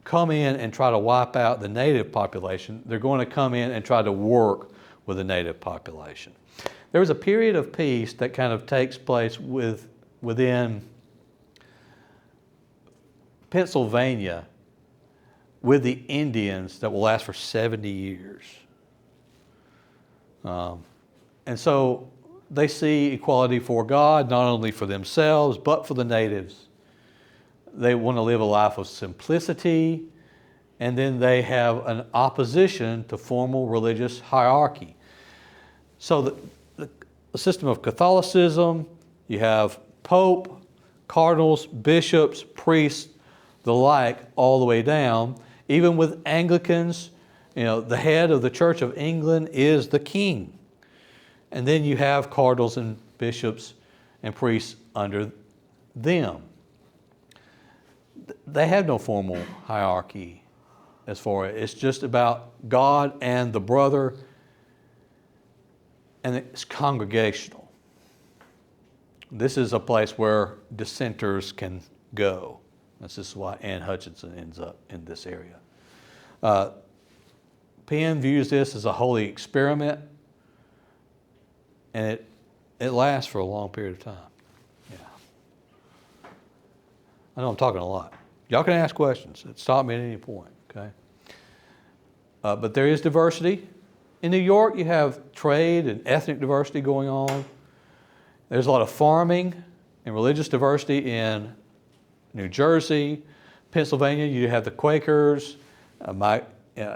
come in and try to wipe out the native population. They're going to come in and try to work with the native population. There was a period of peace that kind of takes place within Pennsylvania with the Indians that will last for 70 years. And so they see equality for God, not only for themselves, but for the natives. They want to live a life of simplicity, and then they have an opposition to formal religious hierarchy. So the system of Catholicism, you have Pope, cardinals, bishops, priests, the like, all the way down. Even with Anglicans, the head of the Church of England is the king. And then you have cardinals and bishops and priests under them. They have no formal hierarchy as far as it's just about God and the brother, and it's congregational. This is a place where dissenters can go. This is why Anne Hutchinson ends up in this area. Penn views this as a holy experiment, and it lasts for a long period of time. Yeah. I know I'm talking a lot. Y'all can ask questions. Stop me at any point, okay? But there is diversity. In New York, you have trade and ethnic diversity going on. There's a lot of farming and religious diversity in New Jersey. Pennsylvania, you have the Quakers,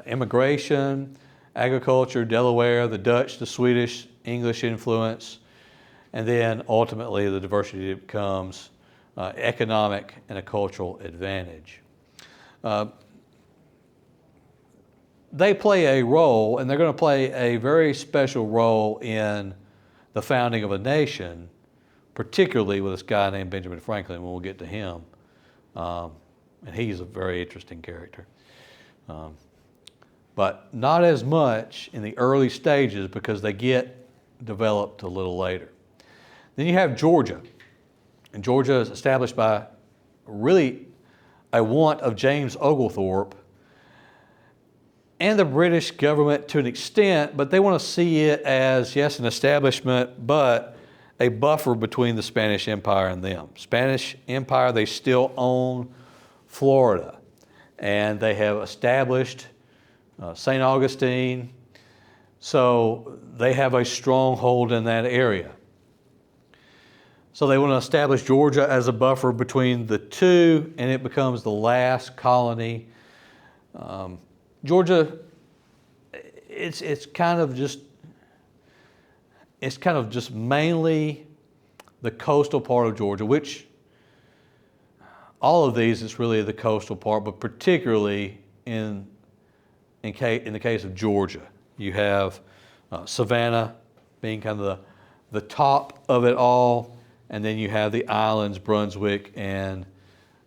immigration, agriculture, Delaware, the Dutch, the Swedish, English influence, and then ultimately the diversity becomes economic and a cultural advantage. They play a role, and they're going to play a very special role in the founding of a nation, particularly with this guy named Benjamin Franklin, when we'll get to him. And he's a very interesting character. But not as much in the early stages because they get developed a little later. Then you have Georgia. And Georgia is established by really a want of James Oglethorpe and the British government to an extent, but they want to see it as, yes, an establishment, but a buffer between the Spanish Empire and them. Spanish Empire, they still own Florida, and they have established St. Augustine, so they have a stronghold in that area. So they want to establish Georgia as a buffer between the two, and it becomes the last colony. Georgia, it's kind of just mainly the coastal part of Georgia, which all of these is really the coastal part, but particularly in the case of Georgia, you have Savannah being kind of the top of it all, and then you have the islands, Brunswick, and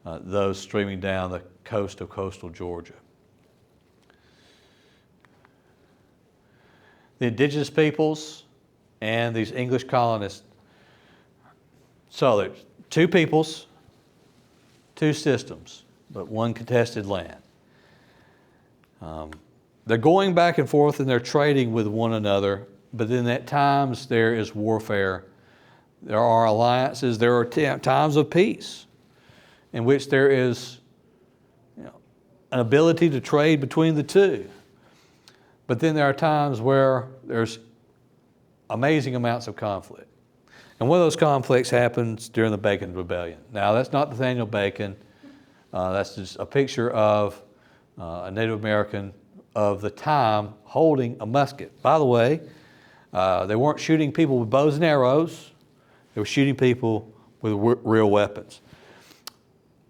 those streaming down the coast of coastal Georgia. The indigenous peoples and these English colonists. So there's two peoples, two systems, but one contested land. They're going back and forth and they're trading with one another, but then at times there is warfare. There are alliances, there are times of peace in which there is an ability to trade between the two. But then there are times where there's amazing amounts of conflict. And one of those conflicts happens during the Bacon Rebellion. Now, that's not Nathaniel Bacon. That's just a picture of a Native American of the time holding a musket. By the way, they weren't shooting people with bows and arrows. They were shooting people with real weapons.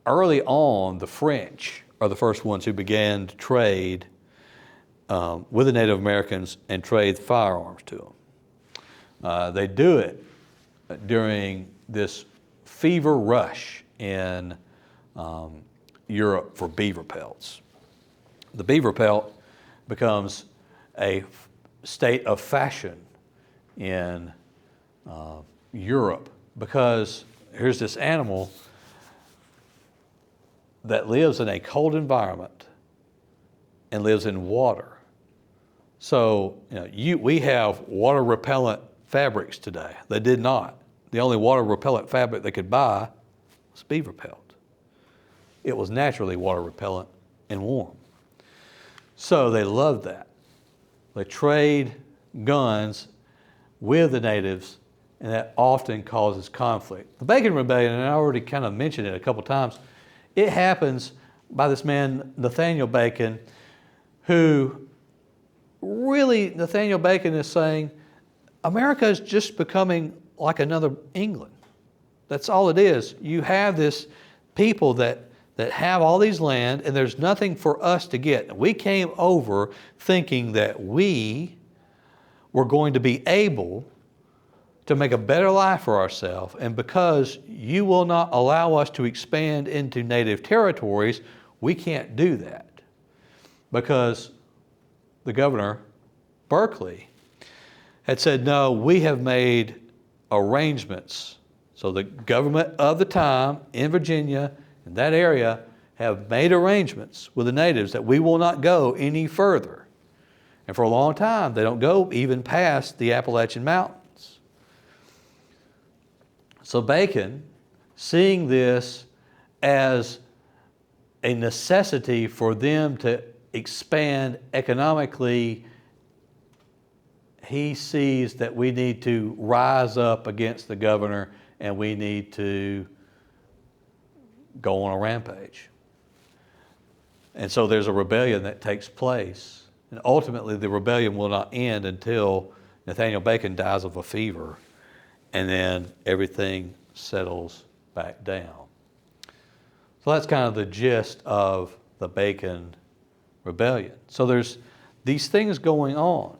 Early on, the French are are the first ones who began to trade with the Native Americans and trade firearms to them. They do it during this fever rush in Europe for beaver pelts. The beaver pelt becomes a state of fashion in Europe because here's this animal that lives in a cold environment and lives in water. So we have water repellent fabrics today. They did not. The only water repellent fabric they could buy was beaver pelt. It was naturally water repellent and warm. So they loved that. They trade guns with the natives, and that often causes conflict. The Bacon Rebellion, and I already kind of mentioned it a couple times, it happens by this man, Nathaniel Bacon, who really, Nathaniel Bacon is saying, America is just becoming like another England. That's all it is. You have this people that have all these land, and there's nothing for us to get. We came over thinking that we were going to be able to make a better life for ourselves, and because you will not allow us to expand into native territories, we can't do that. Because the governor, Berkeley, had said, no, we have made arrangements. So the government of the time in Virginia, in that area, have made arrangements with the natives that we will not go any further. And for a long time, they don't go even past the Appalachian Mountains. So Bacon, seeing this as a necessity for them to expand economically, he sees that we need to rise up against the governor and we need to go on a rampage. And so there's a rebellion that takes place. And ultimately the rebellion will not end until Nathaniel Bacon dies of a fever, and then everything settles back down. So that's kind of the gist of the Bacon Rebellion. So there's these things going on.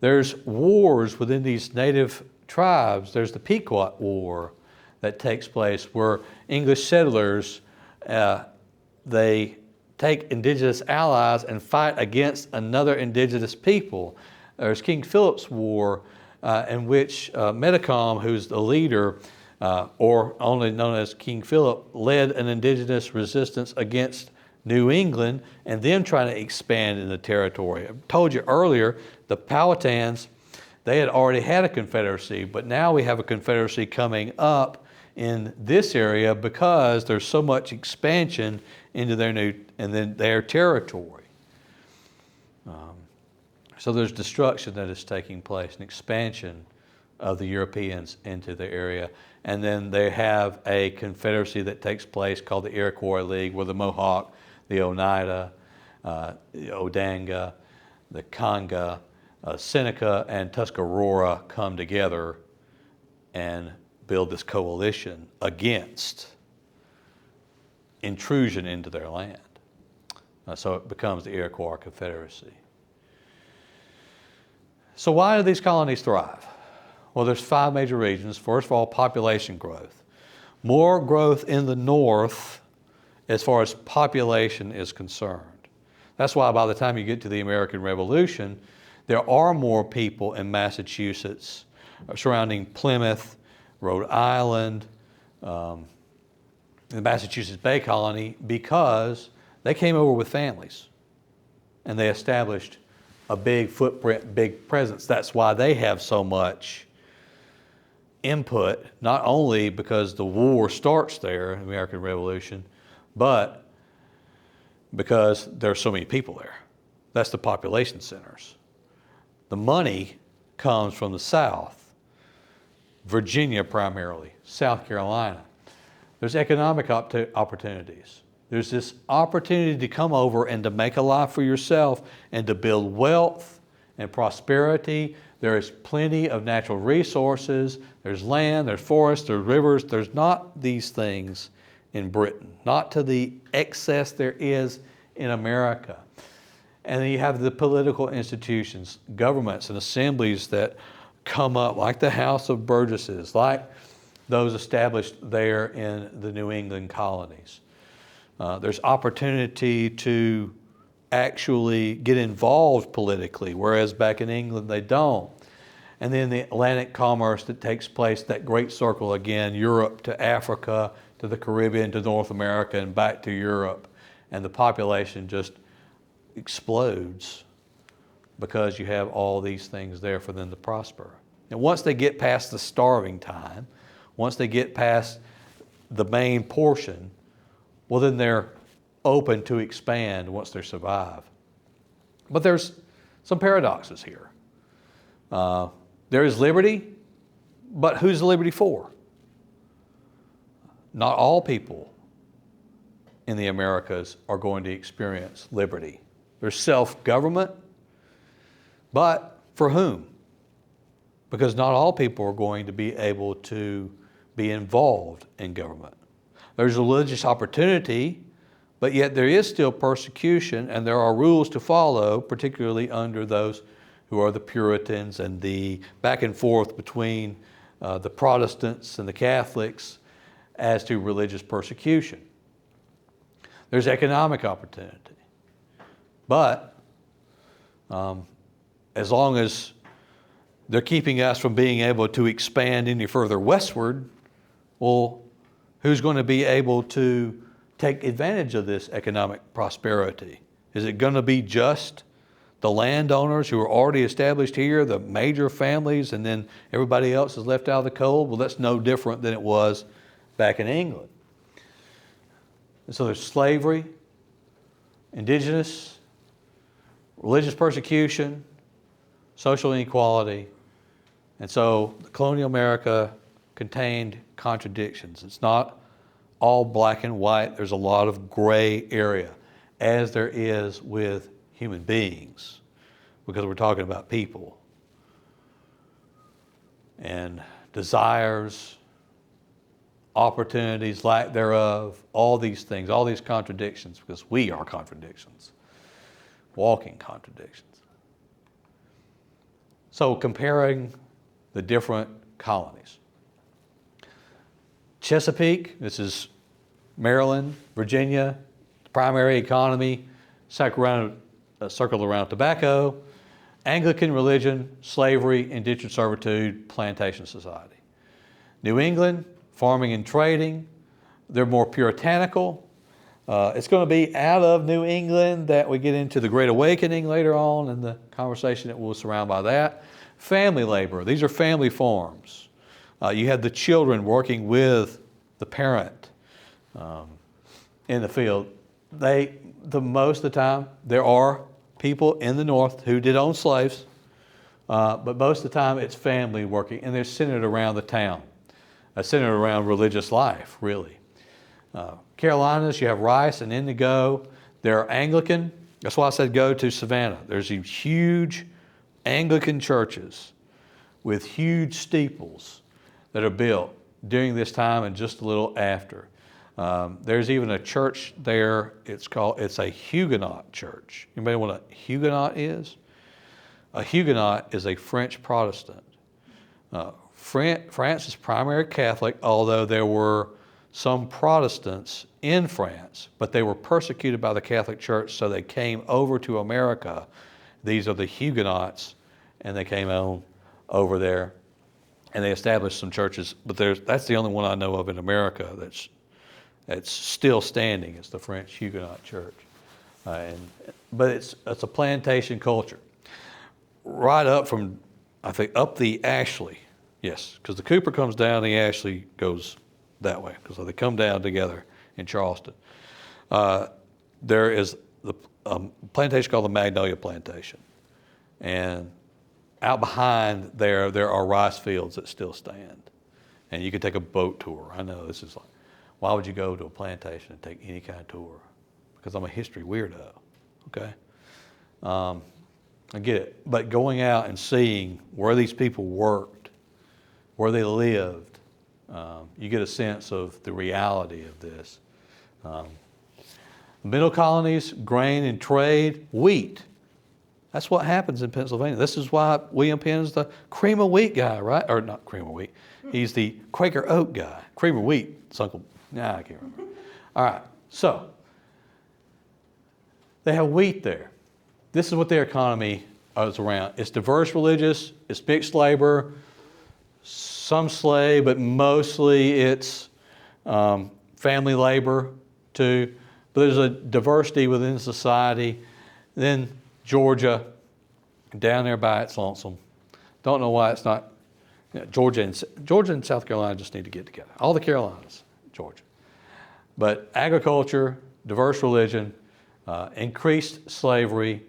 There's wars within these native tribes. There's the Pequot War that takes place where English settlers, they take indigenous allies and fight against another indigenous people. There's King Philip's War in which Metacom, who's the leader, or only known as King Philip, led an indigenous resistance against New England and them trying to expand in the territory. I told you earlier, the Powhatans, they had already had a confederacy, but now we have a confederacy coming up in this area because there's so much expansion into their territory. So there's destruction that is taking place, an expansion of the Europeans into the area. And then they have a confederacy that takes place called the Iroquois League, where the Mohawk, the Oneida, the Odanga, the Conga, Seneca, and Tuscarora come together and build this coalition against intrusion into their land. So it becomes the Iroquois Confederacy. So why do these colonies thrive? Well, there's 5 major reasons. First of all, population growth. More growth in the north as far as population is concerned. That's why by the time you get to the American Revolution, there are more people in Massachusetts, surrounding Plymouth, Rhode Island, the Massachusetts Bay Colony, because they came over with families and they established a big footprint, big presence. That's why they have so much input, not only because the war starts there, the American Revolution, but because there's so many people there. That's the population centers. The money comes from the South, Virginia primarily, South Carolina. There's economic opportunities. There's this opportunity to come over and to make a life for yourself and to build wealth and prosperity. There is plenty of natural resources. There's land, there's forests, there's rivers. There's not these things in Britain, not to the excess there is in America. And then you have the political institutions, governments and assemblies that come up, like the House of Burgesses, like those established there in the New England colonies. There's opportunity to actually get involved politically, whereas back in England they don't. And then the Atlantic commerce that takes place, that great circle again, Europe to Africa, to the Caribbean, to North America, and back to Europe. And the population just explodes because you have all these things there for them to prosper. And once they get past the starving time, once they get past the main portion, well, then they're open to expand once they survive. But there's some paradoxes here. There is liberty, but who's the liberty for? Not all people in the Americas are going to experience liberty. There's self-government, but for whom? Because not all people are going to be able to be involved in government. There's religious opportunity, but yet there is still persecution, and there are rules to follow, particularly under those who are the Puritans and the back and forth between the Protestants and the Catholics as to religious persecution. There's economic opportunity. But as long as they're keeping us from being able to expand any further westward, well, who's going to be able to take advantage of this economic prosperity? Is it going to be just the landowners who are already established here, the major families, and then everybody else is left out of the cold? Well, that's no different than it was back in England. And so there's slavery, indigenous, religious persecution, social inequality. And so colonial America contained contradictions. It's not all black and white. There's a lot of gray area, as there is with human beings, because we're talking about people and desires, opportunities, lack thereof, all these things, all these contradictions, because we are contradictions, walking contradictions. So comparing the different colonies. Chesapeake, this is Maryland, Virginia, primary economy, circled around tobacco, Anglican religion, slavery, indentured servitude, plantation society. New England, farming and trading, they're more puritanical. It's going to be out of New England that we get into the Great Awakening later on and the conversation that will surround by that. Family labor, these are family farms. You have the children working with the parent in the field. Most of the time, there are people in the North who did own slaves, but most of the time it's family working, and they're centered around the town, centered around religious life, really. Carolinas, you have rice and indigo. They're Anglican. That's why I said go to Savannah. There's these huge Anglican churches with huge steeples that are built during this time and just a little after. There's even a church there. It's a Huguenot church. Anybody know what a Huguenot is? A Huguenot is a French Protestant. France is primary Catholic, although there were some Protestants in France, but they were persecuted by the Catholic Church, so they came over to America. These are the Huguenots, and they came on over there, and they established some churches. But that's the only one I know of in America that's still standing. It's the French Huguenot Church, but it's a plantation culture. Right up from, I think, up the Ashley, yes, because the Cooper comes down, the Ashley goes that way, because they come down together in Charleston. There is the plantation called the Magnolia Plantation, and out behind there are rice fields that still stand, and you can take a boat tour. I know this is like, why would you go to a plantation and take any kind of tour? Because I'm a history weirdo, okay? I get it, but going out and seeing where these people worked, where they lived, You get a sense of the reality of this. Middle colonies, grain and trade, wheat. That's what happens in Pennsylvania. This is why William Penn's the cream of wheat guy, right? Or not cream of wheat. He's the Quaker oat guy. Cream of wheat, it's Uncle, I can't remember. All right, so they have wheat there. This is what their economy is around. It's diverse religious, it's mixed labor, some slave, but mostly it's family labor too. But there's a diversity within society. Then Georgia, down there by its lonesome. Don't know why it's not. Georgia and South Carolina just need to get together. All the Carolinas, Georgia. But agriculture, diverse religion, increased slavery,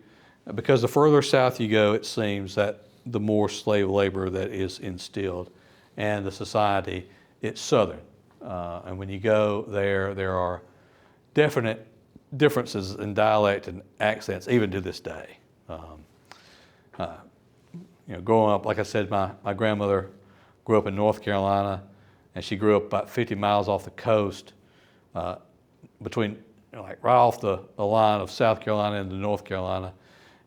because the further south you go, it seems that the more slave labor that is instilled. And the society, it's southern. And when you go there are definite differences in dialect and accents, even to this day. Growing up, like I said, my grandmother grew up in North Carolina, and she grew up about 50 miles off the coast, between, right off the line of South Carolina and North Carolina,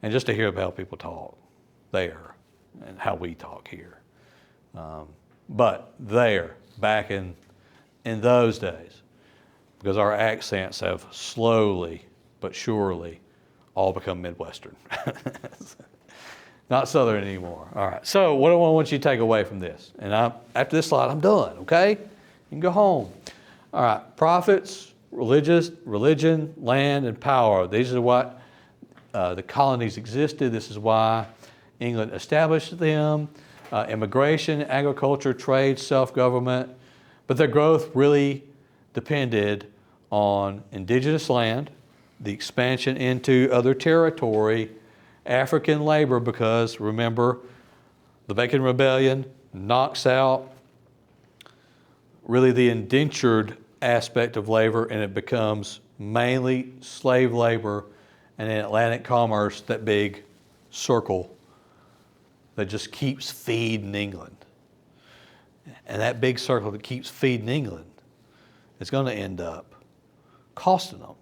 and just to hear about how people talk there and how we talk here. But there, back in those days, because our accents have slowly but surely all become Midwestern. Not Southern anymore. All right, so what do I want you to take away from this? And after this slide, I'm done, okay? You can go home. All right, prophets, religion, land, and power. These are what the colonies existed. This is why England established them. Immigration, agriculture, trade, self-government. But their growth really depended on indigenous land, the expansion into other territory, African labor, because remember, the Bacon Rebellion knocks out really the indentured aspect of labor, and it becomes mainly slave labor, and in Atlantic commerce, that big circle that just keeps feeding England. And that big circle that keeps feeding England is going to end up costing them,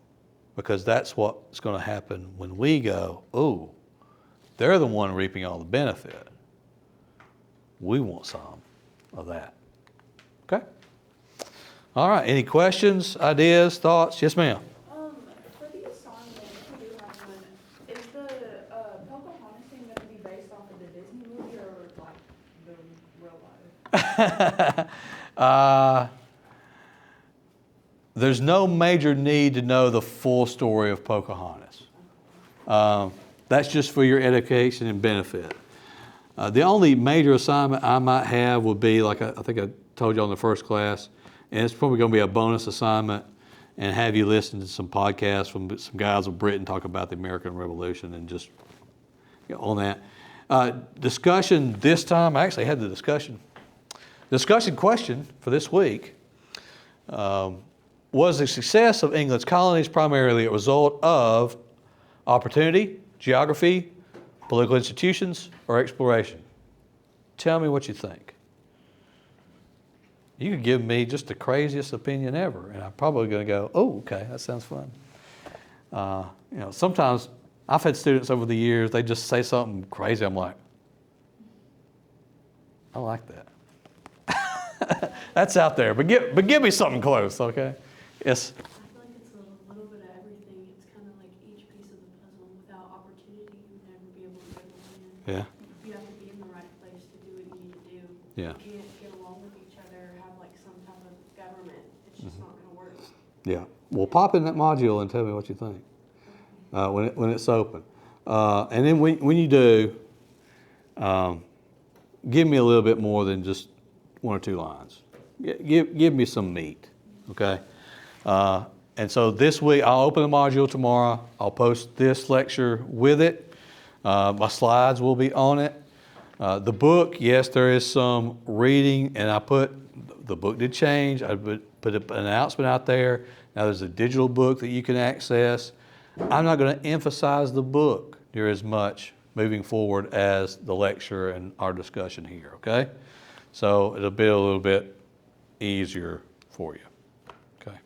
because that's what's going to happen when we go, oh, they're the one reaping all the benefit. We want some of that. Okay? All right, any questions, ideas, thoughts? Yes, ma'am.
For the assignment, if you do have one, is the Pocahontas thing going to be based off of the Disney movie or like the real life?
There's no major need to know the full story of Pocahontas. That's just for your education and benefit. The only major assignment I might have would be, like I think I told you on the first class, and it's probably going to be a bonus assignment, and have you listen to some podcasts from some guys of Britain talk about the American Revolution and just on that. Discussion this time, I actually had the discussion question for this week. Was the success of England's colonies primarily a result of opportunity, geography, political institutions, or exploration? Tell me what you think. You could give me just the craziest opinion ever, and I'm probably going to go, oh, okay, that sounds fun. Sometimes I've had students over the years, they just say something crazy. I'm like, I like that. That's out there, but give me something close, okay? Yes.
I feel like it's a little bit of everything. It's kind of like each piece of the puzzle. Without opportunity, you would never be able to get the land.
Yeah.
You have to be in the right place to do what you need to do.
Yeah.
You can't get along with each other, have like some type of government. It's just not going to work.
Yeah. Well, pop in that module and tell me what you think when it's open. And then when you do, give me a little bit more than just one or two lines. Give me some meat, okay? And so this week, I'll open the module tomorrow. I'll post this lecture with it. My slides will be on it. The book, yes, there is some reading, and the book did change. I put an announcement out there. Now there's a digital book that you can access. I'm not going to emphasize the book near as much moving forward as the lecture and our discussion here, okay? So it'll be a little bit easier for you. Okay.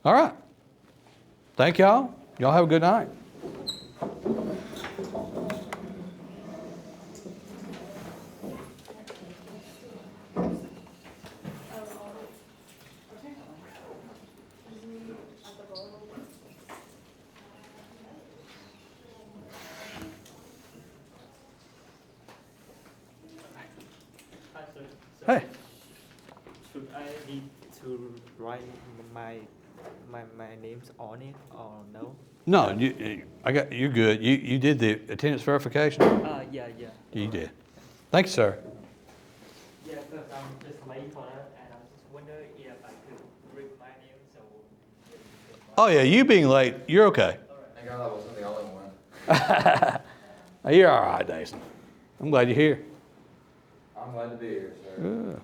All right. Thank y'all. Y'all have a good night.
Hi, sir. So
Hey.
should I need to write my names on it or no?
No, you're good. You did the attendance verification?
Yeah, yeah.
You did. Thank you, sir.
Yeah, because I'm just late for that, and I'm just wondering if I could bring my name so.
Oh, yeah, you being late, you're okay.
Thank God I wasn't the only one.
You're all right, Jason. I'm glad you're here.
I'm glad to be here, sir.